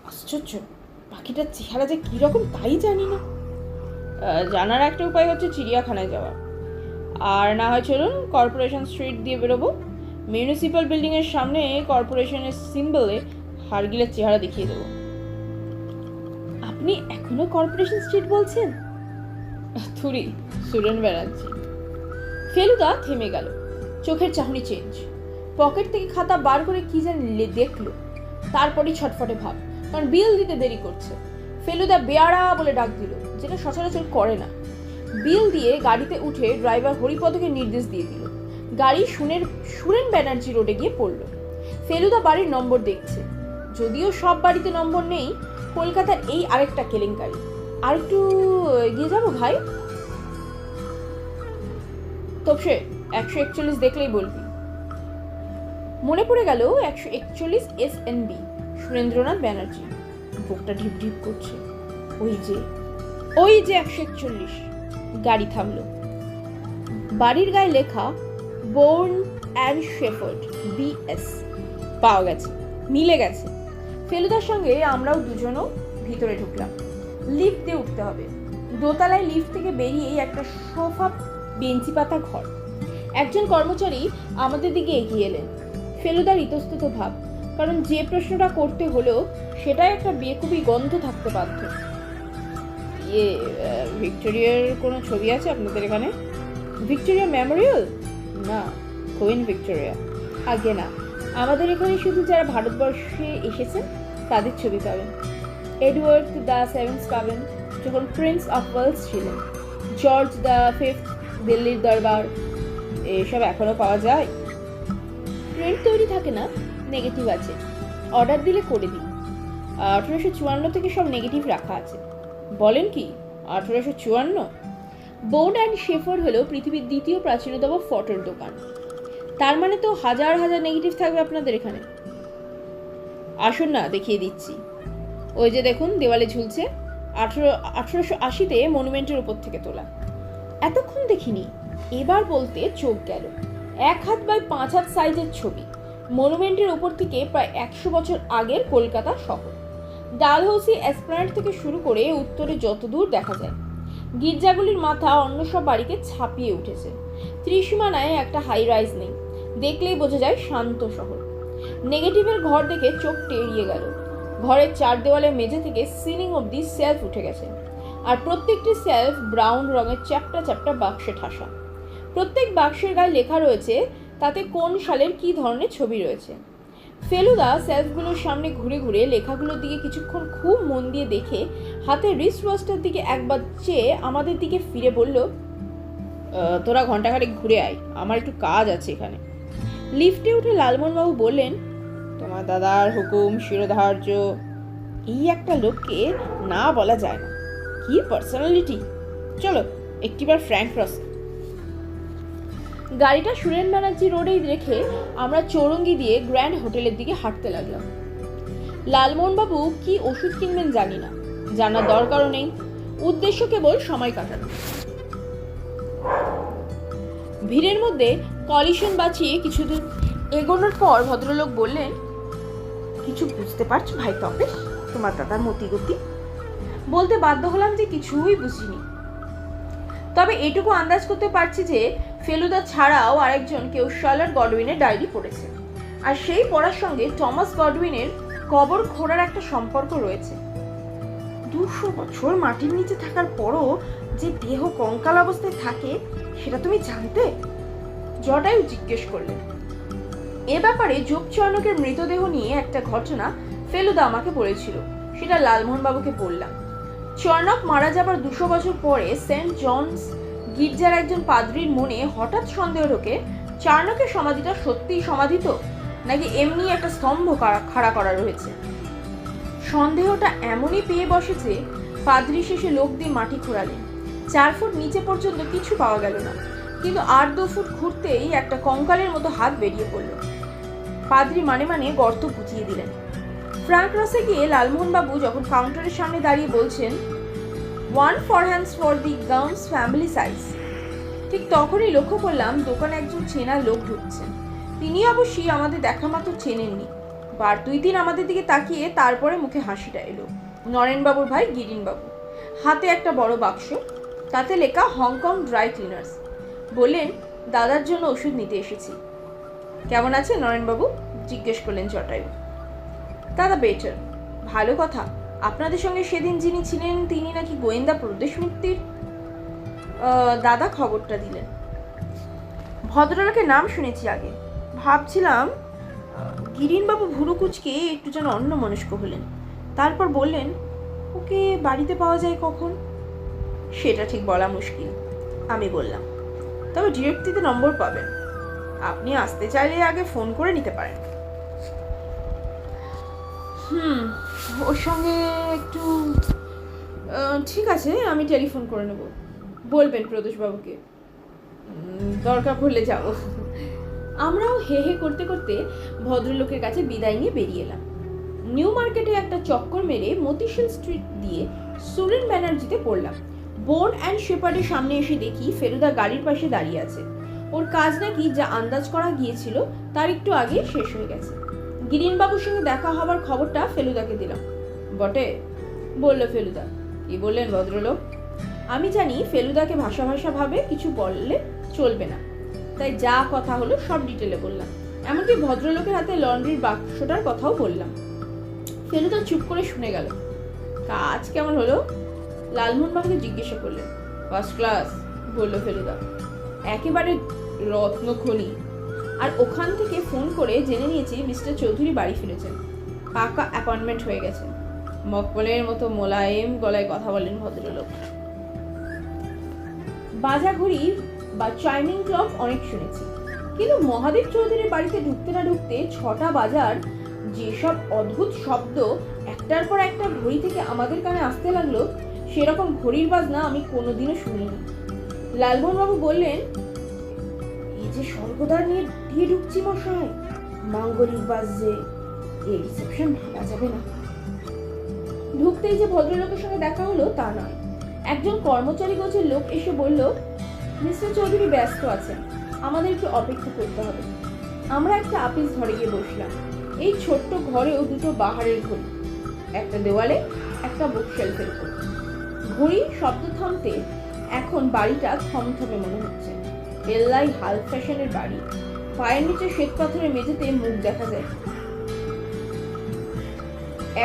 আশ্চর্য, পাখিটার চেহারা যে কিরকম তাই জানি না। জানার একটা উপায় হচ্ছে চিড়িয়াখানায় যাওয়া। আর না হয় চলুন কর্পোরেশন স্ট্রিট দিয়ে বেরোবো। মিউনিসিপ্যাল বিল্ডিংয়ের সামনে কর্পোরেশনের সিম্বলে হারগিলের চেহারা দেখিয়ে দেবো। আপনি এখনো কর্পোরেশন স্ট্রিট বলছেন? থুরি, সুরেন ব্যানার্জি। ফেলুদা থেমে গেল, চোখের চাহনি চেঞ্জ। পকেট থেকে খাতা বার করে কি যেন দেখলো, তারপরই ছটফটে ভাব, কারণ বিল দিতে দেরি করছে। ফেলুদা বেয়ারা বলে ডাক দিল, যেটা সচরাচর করে না। বিল দিয়ে গাড়িতে উঠে ড্রাইভার হরিপদকে নির্দেশ দিয়ে দিল। গাড়ি সুরেন ব্যানার্জি রোডে গিয়ে পড়ল। ফেলুদা বাড়ির নম্বর দেখছে, যদিও সব বাড়িতে নম্বর নেই। কলকাতার এই আরেকটা কেলেঙ্কারি। আর একটু এগিয়ে যাবো ভাই? তপসে 141 দেখলেই বলবি। মনে পড়ে গেল 141 SNB, সুরেন্দ্রনাথ ব্যানার্জি। বুকটা ঢিপ ঢিপ করছে। ওই যে 141। গাড়ি থামলো। বাড়ির গায়ে লেখা বোর্ন অ্যান্ড শেফার্ড BS। পাওয়া গেছে, মিলে গেছে। ফেলুদার সঙ্গে আমরাও দুজনও ভিতরে ঢুকলাম। লিফট দিয়ে উঠতে হবে। দোতলায় লিফট থেকে বেরিয়েই একটা সোফা বেঞ্চি পাতা ঘর। একজন কর্মচারী আমাদের দিকে এগিয়ে এলেন। ফেলুদার ইতস্তত ভাব, কারণ যে প্রশ্নটা করতে হলো সেটাই একটা বেকুবি গন্ধ থাকতে বাধ্য। ভিক্টোরিয়ার কোনো ছবি আছে আপনাদের এখানে? Victoria Memorial? না, কুইন ভিক্টোরিয়া। আগে না, আমাদের এখানে শুধু যারা ভারতবর্ষে এসেছেন তাদের ছবি পাবেন। এডওয়ার্ড দ্য সেভেন্থ পাবেন, যখন প্রিন্স অফ ওয়েলস ছিলেন। জর্জ দ্য ফিফথ, দিল্লির দরবার। এসব এখনো পাওয়া যায়? প্রিন্ট তৈরি থাকে না, নেগেটিভ আছে। অর্ডার দিলে করে দিই। 1854 থেকে সব নেগেটিভ রাখা আছে। বলেন কি, 1854? বোর্ন অ্যান্ড শেফার্ড হলো পৃথিবীর দ্বিতীয় প্রাচীনতম ফটোর দোকান। তার মানে তো হাজার হাজার নেগেটিভ থাকবে আপনাদের এখানে। আসুন না, দেখিয়ে দিচ্ছি। ওই যে দেখুন, দেওয়ালে ঝুলছে। 1880-তে মনুমেন্টের উপর থেকে তোলা। এতক্ষণ দেখিনি, এবার বলতে চোখ গেল। 1 হাত বাই 5 হাত সাইজের ছবি। মনুমেন্টের উপর থেকে প্রায় 100 বছর আগের কলকাতা শহর। ডালহৌসি এসপ্ল্যানেড থেকে শুরু করে উত্তরে যতদূর দেখা যায়। গির্জাগুলির মাথা অন্য সব বাড়িকে ছাপিয়ে উঠেছে। ত্রিসীমানায় একটা হাই রাইজ নেই, দেখলেই বোঝা যায় শান্ত শহর। নেগেটিভের ঘর দেখে চোখ টেরিয়ে গেল। ঘরের 4 দেওয়ালের মেঝে থেকে সিলিং অবধি সেলফ উঠে গেছে, আর প্রত্যেকটি সেলফ ব্রাউন রঙের চ্যাপ্টা চ্যাপ্টা বাক্সে ঠাসা। প্রত্যেক বাক্সের গায়ে লেখা রয়েছে তাতে কোন সালের কি ধরনের ছবি রয়েছে। ফেলুদা সেলফগুলোর সামনে ঘুরে ঘুরে লেখাগুলোর দিকে কিছুক্ষণ খুব মন দিয়ে দেখে হাতের রিস্ট ওয়াচটার দিকে একবার চেয়ে আমাদের দিকে ফিরে বলল, তোরা ঘন্টাখানেক ঘুরে আয়, আমার একটু কাজ আছে এখানে। লিফটে উঠে লালমোহনবাবু বললেন, তোমার দাদার হুকুম শিরোধার্য। এই একটা লোককে না বলা যায় না, কি পার্সোনালিটি। চলো একটিবার ফ্র্যাঙ্ক ক্রস। গাড়িটা সুরেন ব্যানার্জি রোডেই রেখে আমরা চৌরঙ্গি দিয়ে গ্র্যান্ড হোটেলের দিকে হাঁটতে লাগলাম। লালমোহনবাবু কি ওষুধ কিনবেন জানি না, জানার দরকারও নেই। উদ্দেশ্য কেবল সময় কাটানো। ভিড়ের মধ্যে কলিশন বাঁচিয়ে কিছুদূর এগোনোর পর ভদ্রলোক বললেন, কিছু বুঝতে পারছো ভাই তপেশ, তোমার দাদার মতিগতি? বলতে বাধ্য হলাম যে কিছুই বুঝিনি, তবে এটুকু আন্দাজ করতে পারছি যে ফেলুদা ছাড়াও আরেকজন কেউ শার্লট গডউইনের ডায়েরি পড়েছে, আর সেই পড়ার সঙ্গে টমাস গডউইনের কবর খোঁড়ার একটা সম্পর্ক রয়েছে। 200 বছর মাটির নিচে থাকার পরও যে দেহ কঙ্কাল অবস্থায় থাকে সেটা তুমি জানতে? জটায়ু জিজ্ঞেস করলেন। এ ব্যাপারে যোগচয়নকের মৃতদেহ নিয়ে একটা ঘটনা ফেলুদা আমাকে বলেছিল, সেটা লালমোহনবাবুকে বললাম। চর্ণক মারা যাবার 200 বছর পরে সেন্ট জনস গির্জার একজন পাদ্রির মনে হঠাৎ সন্দেহ ঢোকে, চার্নকের সমাধিটা সত্যিই সমাধি তো, নাকি এমনি একটা স্তম্ভ খাড়া করা রয়েছে। সন্দেহটা এমনই পেয়ে বসেছে, পাদ্রি শেষে লোক দিয়ে মাটি খোঁড়ালেন। 4 ফুট নিচে পর্যন্ত কিছু পাওয়া গেল না, কিন্তু 8-2 ফুট ঘুরতেই একটা কঙ্কালের মতো হাত বেরিয়ে পড়ল। পাদ্রি মানে গর্ত বুঝিয়ে দিলেন। ফ্র্যাঙ্ক রসে গিয়ে লালমোহনবাবু যখন কাউন্টারের সামনে দাঁড়িয়ে বলছেন, 1 4 for the gowns family size, ঠিক তখনই লক্ষ্য করলাম দোকানে একজন চেনা লোক ঢুকছেন। তিনি অবশ্যই আমাদের দেখা মাত্র চেনেননি। বার 2-3 আমাদের দিকে তাকিয়ে তারপরে মুখে হাসিটা এলো। নরেনবাবুর ভাই গিরিনবাবু, হাতে একটা বড় বাক্স, তাতে লেখা হংকং ড্রাই ক্লিনার্স। বললেন, দাদার জন্য ওষুধ নিতে এসেছি। কেমন আছে নরেনবাবু? জিজ্ঞেস করলেন জটায়ু। দাদা বেটার। ভালো কথা। আপনাদের সঙ্গে সেদিন যিনি ছিলেন তিনি নাকি গোয়েন্দা প্রদেশ মিত্তির। দাদা খবরটা দিলেন। ভদ্রলোকের নাম শুনেছি আগে, ভাবছিলাম। গিরিনবাবু ভুরু কুচকে একটু যেন অন্যমনস্ক হলেন, তারপর বললেন, ও ওকে বাড়িতে পাওয়া যায় কখন? সেটা ঠিক বলা মুশকিল, আমি বললাম। তবে ডিরেক্টরিতে নম্বর পাবেন, আপনি আসতে চাইলে আগে ফোন করে নিতে পারেন। ওর সঙ্গে একটু ঠিক আছে, আমি টেলিফোন করে নেব। বলবেন প্রদোষবাবুকে, দরকার পড়লে যাব। আমরাও হে হে করতে করতে ভদ্রলোকের কাছে বিদায় নিয়ে বেরিয়ে এলাম। নিউ মার্কেটে একটা চক্কর মেরে মতিশীল স্ট্রিট দিয়ে সুরেন ব্যানার্জিতে পড়লাম। বোর্ন অ্যান্ড শেপার্ডের সামনে এসে দেখি ফেলুদা গাড়ির পাশে দাঁড়িয়ে আছে। ওর কাজ নাকি যা আন্দাজ করা গিয়েছিল তার একটু আগে শেষ হয়ে গেছে। গিরিনবাবুর সঙ্গে দেখা হবার খবরটা ফেলুদাকে দিলাম। বটে, বলল ফেলুদা। কি বললেন ভদ্রলোক? আমি জানি ফেলুদাকে ভাষা ভাষা ভাবে কিছু বললে চলবে না, তাই যা কথা হলো সব ডিটেলে বললাম। এমনকি ভদ্রলোকের হাতে লন্ড্রির বাক্সটার কথাও বললাম। ফেলুদা চুপ করে শুনে গেল। কাজ কেমন হলো? লালমোহনবাবুকে জিজ্ঞাসা করলেন। ফার্স্ট ক্লাস, বলল ফেলুদা। একেবারে রত্নখনি। আর ওখান থেকে ফোন করে জেনে নিয়েছি মিস্টার চৌধুরী বাড়ি ফিরেছেন, পাকা অ্যাপয়েন্টমেন্ট হয়ে গেছে। মকবলের মতো মোলায়েম গলায় কথা বলেন ভদ্রলোক। বাজাঘড়ি বা চাইমিং ক্লক অনেক শুনেছি, কিন্তু মহাদেব চৌধুরীর বাড়িতে ঢুকতে না ঢুকতে 6টা বাজার যেসব অদ্ভুত শব্দ একটার পর একটা ঘড়ি থেকে আমাদের কানে আসতে লাগলো, সেরকম ঘড়ির বাজনা আমি কোনোদিনও শুনিনি। লালমোহনবাবু বললেন, এই যে স্বর্গদ্বার নিয়ে দিয়ে ঢুকছি মশাই, মাঙ্গলিক বাজছে, এই রিসেপশন ভাবা যাবে না। ঢুকতেই যে ভদ্রলোকের সঙ্গে দেখা হলো তা নয়, একজন কর্মচারী গোছের লোক এসে বলল, মিস্টার চৌধুরী ব্যস্ত আছেন, আমাদের একটু অপেক্ষা করতে হবে। আমরা একটা আপিস ঘরে গিয়ে বসলাম। এই ছোট্ট ঘরেও দুটো বাহারের ঘড়ি, একটা দেওয়ালে, একটা বুকশেলফের উপর। ঘড়ি শব্দ থামতে এখন বাড়িটা থমথমে মনে হচ্ছে। বেল্লাই হাল ফ্যাশনের বাড়ি, পায়ের নিচে শ্বেত পাথরের মেঝেতে মুখ দেখা যায়।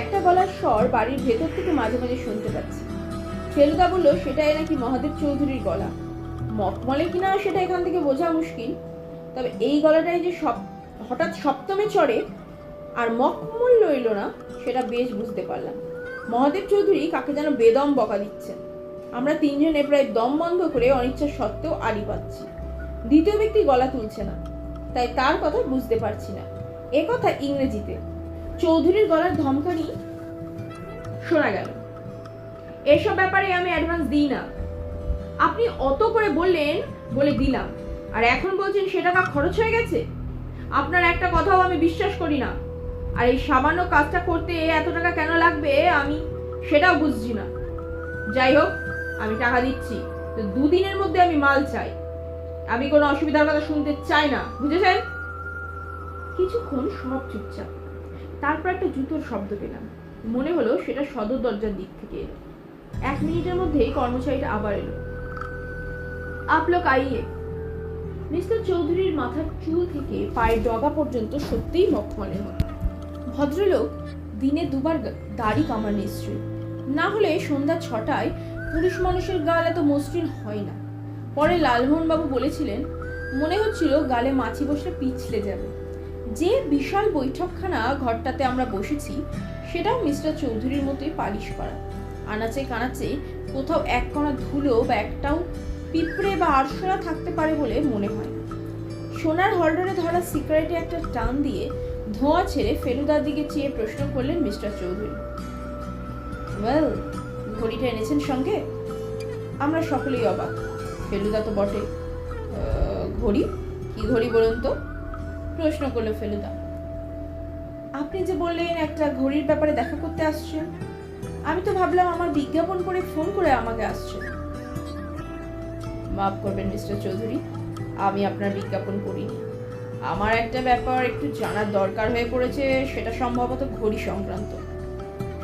একটা গলার স্বর বাড়ির ভেতর থেকে মাঝে মাঝে শুনতে পাচ্ছি। ফেলুদা বলল সেটাই নাকি মহাদেব চৌধুরীর গলা। মকমলে কিনা সেটা এখান থেকে বোঝা মুশকিল, তবে এই গলাটাই যে হঠাৎ সপ্তমে চড়ে আর মকমল লইল না, সেটা বেশ বুঝতে পারলাম। মহাদেব চৌধুরী কাকে যেন বেদম বকা দিচ্ছেন। আমরা তিনজনে প্রায় দম বন্ধ করে অনিচ্ছা সত্ত্বেও আড়ি পাচ্ছি। দ্বিতীয় ব্যক্তি গলা তুলছে না, তাই তার কথা বুঝতে পারছি না। এ কথা ইংরেজিতে। চৌধুরীর গলার ধমকানি শোনা গেল। এসব ব্যাপারে আমি অ্যাডভান্স দিই না। আপনি অত করে বললেন বলে দিলাম, আর এখন বলছেন সে টাকা খরচ হয়ে গেছে। আপনার একটা কথাও আমি বিশ্বাস করি না। আর এই সামান্য কাজটা করতে এত টাকা কেন লাগবে আমি সেটাও বুঝছি না। যাই হোক, আমি টাকা দিচ্ছি, তো 2 দিনের মধ্যে আমি মাল চাই। আমি কোনো অসুবিধার কথা শুনতে চাই না, বুঝেছেন? কিছুক্ষণ সব চুপচাপ। তারপর একটা জুতোর শব্দ পেলাম। মনে হলো সেটা সদর দরজার দিক থেকে এলো। 1 মিনিটের মধ্যেই কর্মচারীটা আবার এলো। আপ লোক আইয়ে। মিস্টার চৌধুরীর মাথার চুল থেকে পায়ের ডগা পর্যন্ত সত্যিই মখমলের মতো। ভদ্রলোক দিনে 2বার দাড়ি কামার নিশ্চয়ই, না হলে সন্ধ্যা 6টায় পুরুষ মানুষের গাল এত মসৃণ হয় না। পরে লালমোহনবাবু বলেছিলেন, মনে হচ্ছিল গালে মাছি বসলে পিছলে যাবে। যে বিশাল বৈঠকখানা ঘরটাতে আমরা বসেছি, সেটাও মিস্টার চৌধুরীর মতোই পালিশ করা। আনাচে কানাচে কোথাও এক কণা ধুলো বা একটাও পিঁপড়ে বা আরশোলা থাকতে পারে বলে মনে হয় না। সোনার হলডারে ধরা সিগারেটে একটা টান দিয়ে ধোঁয়া ছেড়ে ফেলুদার দিকে চেয়ে প্রশ্ন করলেন মিস্টার চৌধুরী, ওয়েল, ঘড়িটা এনেছেন সঙ্গে? আমরা সকলেই অবাক। ফেলুদা তো বটে। ঘড়ি? কি ঘড়ি বলুন তো? প্রশ্ন করলো ফেলুদা। আপনি যে বললেন একটা ঘড়ির ব্যাপারে দেখা করতে আসছেন, আমি তো ভাবলাম আমার বিজ্ঞাপন করে ফোন করে আমাকে আসছেন। মাফ করবেন মিস্টার চৌধুরী, আমি আপনার বিজ্ঞাপন করিনি। আমার একটা ব্যাপার একটু জানার দরকার হয়ে পড়েছে, সেটা সম্ভবত ঘড়ি সংক্রান্ত।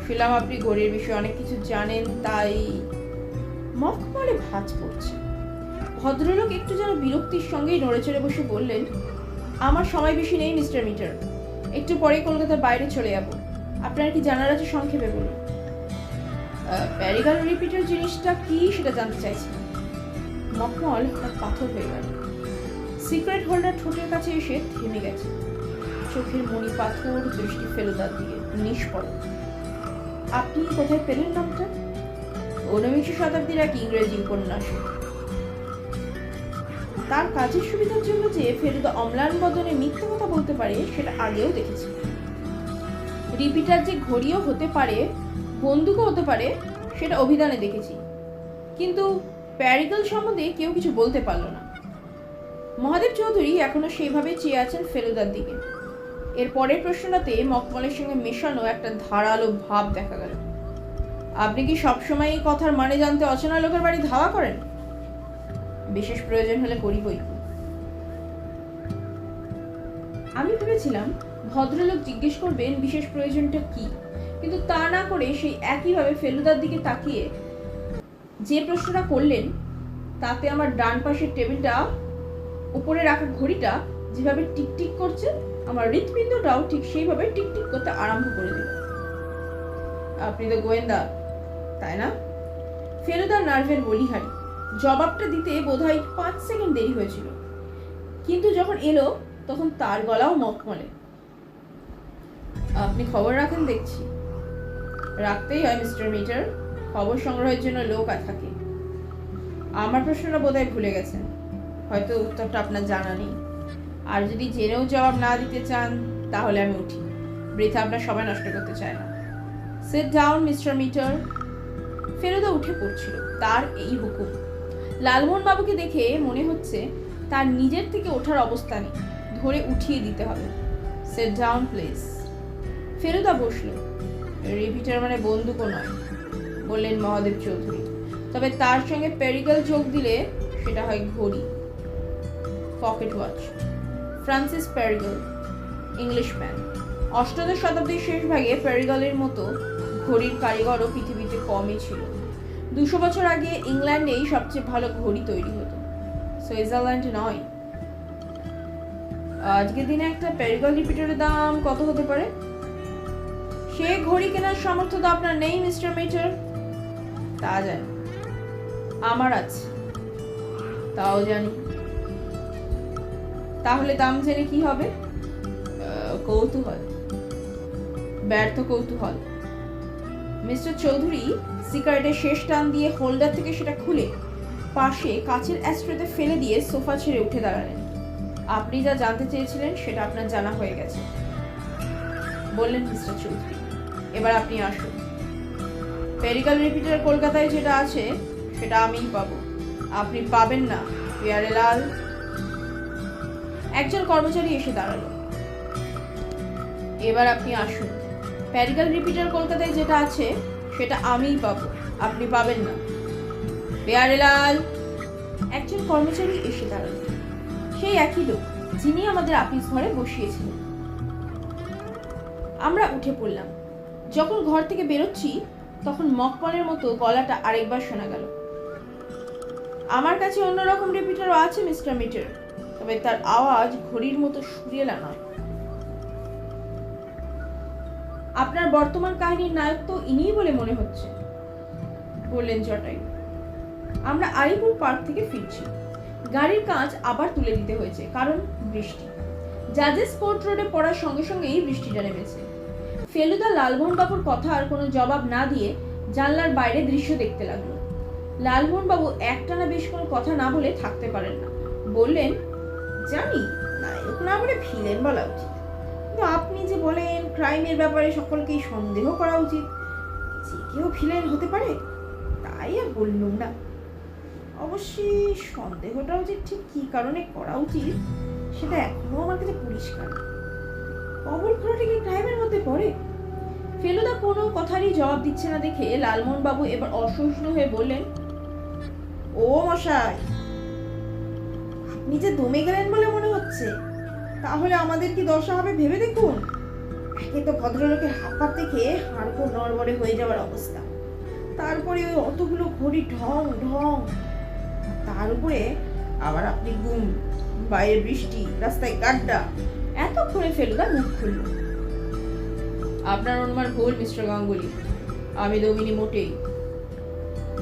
শুনলাম আপনি ঘড়ির বিষয়ে অনেক কিছু জানেন, তাই। মখমলে ভাঁজ পড়ছে। ভদ্রলোক একটু যেন বিরক্তির সঙ্গেই নড়ে চড়ে বসে বললেন, আমার সময় বেশি নেই মিস্টার মিটার, একটু পরে কলকাতার বাইরে চলে যাব। আপনার কি জানার আছে? সংক্ষেপে বলুন। প্যারিগাল রিপিটার জিনিসটা কি সেটা জানতে চাইছি। মখমল হঠাৎ পাথর হয়ে গেল। সিগারেট হোল্ডার ঠোঁটের কাছে এসে থেমে গেছে। চোখের মণি পাথর, দৃষ্টি ফেলুদার দিকে, নিষ্পল। আপনি কোথায় পেলেন নামটা? 19শ শতাব্দীর এক ইংরেজি উপন্যাস। তার কাজের সুবিধার জন্য যে ফেলুদা অম্লান বদনে মিথ্যে কথা বলতে পারে সেটা আগেও দেখেছি। রিপিটার যে ঘড়িও হতে পারে, বন্দুকও হতে পারে, সেটা অভিধানে দেখেছি। কিন্তু প্যারিগল সম্বন্ধে কেউ কিছু বলতে পারল না। মহাদেব চৌধুরী এখনো সেইভাবে চেয়ে আছেন ফেলুদার দিকে। এর পরের প্রশ্নটাতে মকমলের সঙ্গে মেশানো একটা ধারালো ভাব দেখা গেল। আপনি কি সবসময় এই কথার মানে জানতে অচেনা লোকের বাড়ি ধাওয়া করেন? বিশেষ প্রয়োজন হলে করি বই। আমি ভেবেছিলাম ভদ্রলোক জিজ্ঞেস করবেন বিশেষ প্রয়োজনটা কি, কিন্তু তা না করে সেই একইভাবে ফেলুদার দিকে তাকিয়ে যে প্রশ্নটা করলেন তাতে আমার ডান পাশের টেবিলটা উপরে রাখা ঘড়িটা যেভাবে টিকটিক করছে, আমার হৃৎপিণ্ডটাও ঠিক সেইভাবে টিকটিক করতে আরম্ভ করে দিল। আপনি তো গোয়েন্দা, তাই না? ফেলুদার নার্ভের বলিহারি। জবাবটা দিতে বোধহয় 5 সেকেন্ড দেরি হয়েছিল, কিন্তু যখন এলো তখন তার গলাও মখমলে। আপনি খবর রাখেন দেখছি। রাখতেই হয় মিস্টার মিটার, খবর সংগ্রহের জন্য লোক থাকে। আমার প্রশ্নটা বোধহয় ভুলে গেছেন, হয়তো উত্তরটা আপনার জানা নেই। আর যদি জেনেও জবাব না দিতে চান তাহলে আমি উঠি, বৃথা আপনার সময় নষ্ট করতে চায় না। Sit down mister Mitter. Feluda উঠে পড়ছিল, তার এই হুকুম। লালমোহন বাবুকে দেখে মনে হচ্ছে তার নিজের থেকে ওঠার অবস্থা নেই, ধরে উঠিয়ে দিতে হবে। Sit down please. ফেলুদা বসলো। রিপিটার মানে বন্দুকও নয়, বললেন মহাদেব চৌধুরী। তবে তার সঙ্গে প্যারিগল যোগ দিলে সেটা হয় ঘড়ি, pocket watch. Francis Perigal, Englishman. অষ্টাদশ শতাব্দীর শেষ ভাগে প্যারিগলের মতো ঘড়ির কারিগরও পৃথিবীতে কমই ছিল। 200 বছর আগে ইংল্যান্ডেই সবচেয়ে ভালো ঘড়ি তৈরি হতো, সুইজারল্যান্ড নয়। আজকের দিনে একটা প্যারিগল রিপিটারের দাম কত হতে পারে? সে ঘড়ি কেনার সামর্থ্য তো আপনার নেই মিস্টার মিটার। তা জানি, আমার আছে, তাও জানি। তাহলে দাম জেনে কি হবে? কৌতূহল, ব্যর্থ কৌতূহল। মিস্টার চৌধুরী সিগারেটের শেষ টান দিয়ে হোল্ডার থেকে সেটা খুলে পাশে কাচের অ্যাস্ট্রেতে ফেলে দিয়ে সোফা ছেড়ে উঠে দাঁড়ালেন। আপনি যা জানতে চেয়েছিলেন সেটা আপনার জানা হয়ে গেছে, বললেন মিস্টার চৌধুরী। এবার আপনি আসুন। প্যারিগল রিপিটার কলকাতায় যেটা আছে সেটা আমিই পাবো, আপনি পাবেন না পিয়ারেলাল। একজন কর্মচারী এসে দাঁড়ালো। এবার আপনি আসুন। প্যারিগল রিপিটার কলকাতায় যেটা আছে সেটা আমিই পাবো, আপনি পাবেন না পিয়ারেলাল। একজন কর্মচারী এসে দাঁড়ালো, সেই একই লোক যিনি আমাদের আপিস ঘরে বসিয়েছিলেন। আমরা উঠে পড়লাম। যখন ঘর থেকে বেরোচ্ছি তখন মকমলের মতো গলাটা আরেকবার শোনা গেল। আমার কাছে অন্যরকম রিপিটারও আছে মিস্টার মিটার, তবে তার আওয়াজ ঘড়ির মতো সুরেলা নয়। আপনার বর্তমান কাহিনীর নায়ক তো ইনিই বলে মনে হচ্ছে, বললেন জটায়ু। আমরা আলিপুর পার্ক থেকে ফিরছি। গাড়ির কাঁচ আবার তুলে দিতে হয়েছে, কারণ বৃষ্টি। জাজেস কোর্ট রোডে পড়ার সঙ্গে সঙ্গেই বৃষ্টিটা নেমেছে। ফেলুদা লালমোহন বাবুর কথা আর কোনো জবাব না দিয়ে জানলার বাইরে দৃশ্য দেখতে লাগলো। লালমোহন বাবু একটানা বেশ কোনো কথা না বলে থাকতে পারেন না, বললেন, জানি নায়ক না বলে ভিলেন বলা উচিত, কিন্তু আপনি যে বলেন ক্রাইমের ব্যাপারে সকলকেই সন্দেহ করা উচিত, যে কেউ ভিলেন হতে পারে, তাই আর বললুম না। অবশ্যই সন্দেহটাও যে ঠিক কি কারণে করা উচিত সেটা এখনো আমার কাছে পরিষ্কার। কবল খোলাটা কি ক্রাইমের মধ্যে পড়ে? ফেলুদা কোনো কথারই জবাব দিচ্ছে না দেখে লালমোহন বাবু এবার অসহিষ্ণু হয়ে বললেন, ও মশাই, আপনি যে দমে গেলেন বলে মনে হচ্ছে, তাহলে আমাদের কি দশা হবে ভেবে দেখুন। একে তো ভদ্রলোকের হাত পা দেখে হাড়গোড় নড়বড়ে হয়ে যাওয়ার অবস্থা, তারপরে ওই অতগুলো ঘড়ি ঢং ঢং, তার উপরে আবার আপনি গুম, বাইরে বৃষ্টি, রাস্তায় গাড্ডা। এতক্ষণে ফেলুদা মুখ খুলল। আপনার অনুমান ভুল মিস্টার গাঙ্গুলি, আমি দমিনি মোটেই।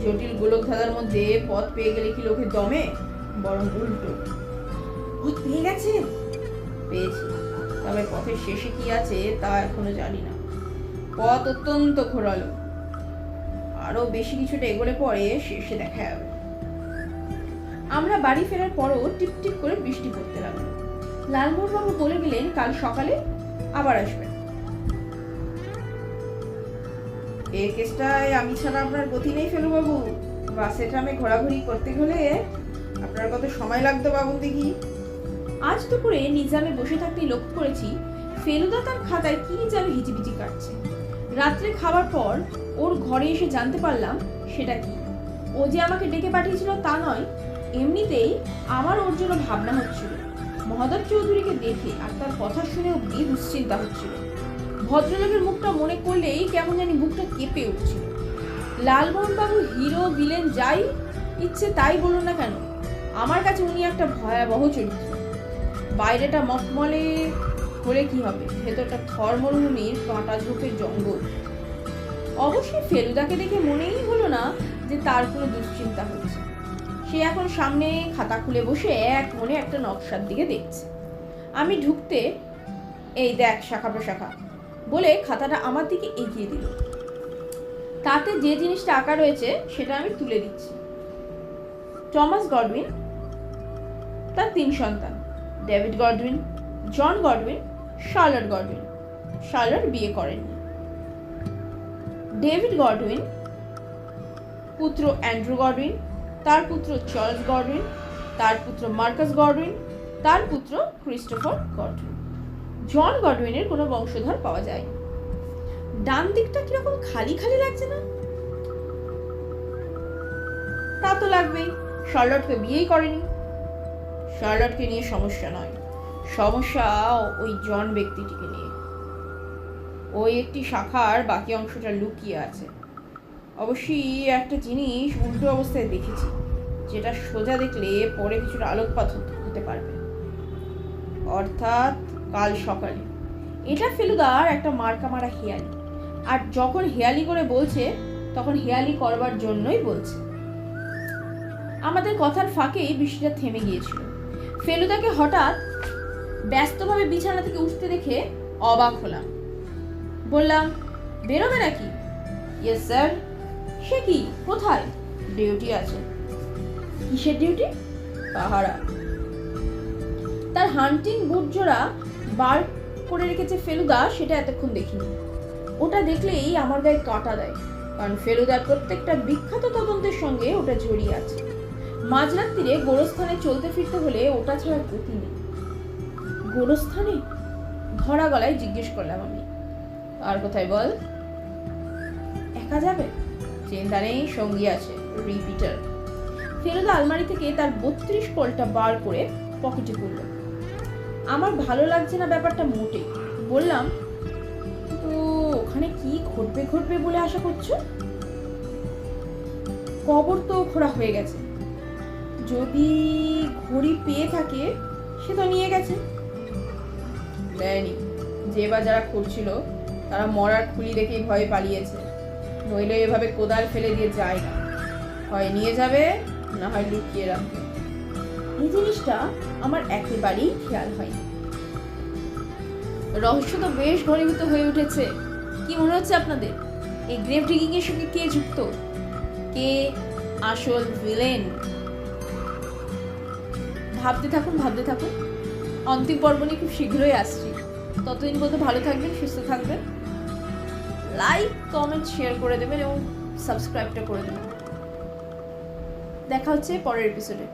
জটিল গোলক ধাঁধার মধ্যে পথ পেয়ে গেলে কি লোকে দমে? বরং উল্টো। পথ পেয়ে গেছে? পেয়েছি, তবে পথের শেষে কি আছে তা এখনো জানি না। পথ অত্যন্ত ঘোরালো। আরো বেশি কিছুটা এগোলে পরে শেষে দেখা যাবে। আমরা বাড়ি ফেরার পরও টিপ টিপ করে বৃষ্টি পড়তে লাগলো। লালমোহনবাবু বলে গেলেন কাল সকালে আবার আসবেন। এই কেসটায় আমি ছাড়া আপনার গতি নেই ফেলুবাবু। বাসে ট্রামে ঘোরাঘুরি করতে হলে আপনার কত সময় লাগতো বাবুন দেখি। আজ দুপুরে নিজামে বসে থাকতেই লক্ষ্য করেছি ফেলুদা তার খাতায় কি যেন হিচিবিচি কাটছে। রাত্রে খাবার পর ওর ঘরে এসে জানতে পারলাম সেটা কি। ও যে আমাকে ডেকে পাঠিয়েছিল তা নয়, এমনিতেই আমার ওর জন্য ভাবনা হচ্ছিল। মহাদেব চৌধুরীকে দেখে আর তার কথা শুনেও কি দুশ্চিন্তা হচ্ছিল। ভদ্রলোকের মুখটা মনে করলেই কেমন জানি বুকটা কেঁপে উঠছিল। লালমোহনবাবু হিরো ভিলেন যাই ইচ্ছে তাই বলুন না কেন, আমার কাছে উনি একটা ভয়াবহ চরিত্র। বাইরেটা মখমলে হলে কি হবে, ভেতরটা থর মরুভূমির কাঁটা ঝোপের জঙ্গল। অবশ্যই ফেলুদাকে দেখে মনেই হলো না যে তার কোনো দুশ্চিন্তা হচ্ছে। সে এখন সামনে খাতা খুলে বসে এক মনে একটা নকশার দিকে দেখছে। আমি ঢুকতে এই দেখ শাখা প্রশাখা বলে খাতাটা আমার দিকে এগিয়ে দিল। তাতে যে জিনিসটা আঁকা রয়েছে সেটা আমি তুলে দিচ্ছি। টমাস গডউইন, তার 3 সন্তান, ডেভিড গডউইন, জন গডউইন, শার্লট গডউইন। শার্লট বিয়ে করেননি। ডেভিড গডউইন পুত্র অ্যান্ড্রু গডউইন, তার পুত্র চার্লস গডউইন, তার পুত্র মার্কাস গডউইন, তার পুত্র ক্রিস্টোফার গডউইন। জন গডউইনের কোনো বংশধর পাওয়া যায়। ডান দিকটা কিরকম খালি খালি লাগছে না? তা তো লাগবেই, শার্লটকে বিয়েই করেনি। শার্লটকে নিয়ে সমস্যা নয়, সমস্যা ওই জন ব্যক্তিটিকে নিয়ে। ওই একটি শাখার বাকি অংশটা লুকিয়ে আছে। অবশ্যই একটা জিনিস উল্টো অবস্থায় দেখেছি, যেটা সোজা দেখলে পরে কিছুটা আলোকপাত হতে পারবে। অর্থাৎ কাল সকালে। এটা ফেলুদার একটা মার্কা মারা হেয়ালি, আর যখন হেয়ালি করে বলছে তখন হেয়ালি করবার জন্যই বলছে। আমাদের কথার ফাঁকেই বৃষ্টিটা থেমে গিয়েছিল। ফেলুদাকে হঠাৎ ব্যস্তভাবে বিছানা থেকে উঠতে দেখে অবাক হলাম। বললাম, বেরোবে নাকি? Yes sir. সে কি, কোথায়? ডিউটি আছে। কিসের ডিউটি? পাহারা। তার হান্টিং বুট জোড়া বার করে রেখেছে ফেলুদা, সেটা এতক্ষণ দেখিনি। ওটা দেখলেই আমার গায়ে কাঁটা দেয়, কারণ ফেলুদার প্রত্যেকটা বিখ্যাত তদন্তের সঙ্গে ওটা জড়িয়ে আছে। মাঝরাত্রিরে গোরস্থানে চলতে ফিরতে হলে ওটা ছাড়া গতি নেই। গোরস্থানে? ধরা গলায় জিজ্ঞেস করলাম আমি। আর কোথায় বল? একা যাবে? চিন্তা নেই, সঙ্গী আছে, রিপিটার। ফেলুদা আলমারি থেকে তার 32 কলটা বার করে পকেটে পড়ল। আমার ভালো লাগছে না ব্যাপারটা মোটেই। বললাম, তো ওখানে কি ঘটবে বলে আশা করছো? কবর তো খোঁড়া হয়ে গেছে। যদি ঘড়ি পেয়ে থাকে সে তো নিয়ে গেছে। দেয়নি। যে বা যারা খুঁড়ছিল তারা মরার খুলি দেখেই ভয়ে পালিয়েছে, নইলে এভাবে কোদাল ফেলে দিয়ে যায় না। হয় নিয়ে যাবে, না হয় লুকিয়ে রাখবে। এই জিনিসটা আমার একেবারেই খেয়াল হয়নি। রহস্য তো বেশ ঘনীভূত হয়ে উঠেছে। কি মনে হচ্ছে আপনাদের? এই গ্রেভ ডিগিং এর সঙ্গে কে যুক্ত? কে আসল ভিলেন? ভাবতে থাকুন। অন্তিম পর্ব নিয়ে খুব শীঘ্রই আসছি। ততদিন পর্যন্ত ভালো থাকবেন, সুস্থ থাকবেন। লাইক, কমেন্ট, শেয়ার করে দেবেন এবং সাবস্ক্রাইবটা করে দেবেন। দেখা হচ্ছে পরের এপিসোডে।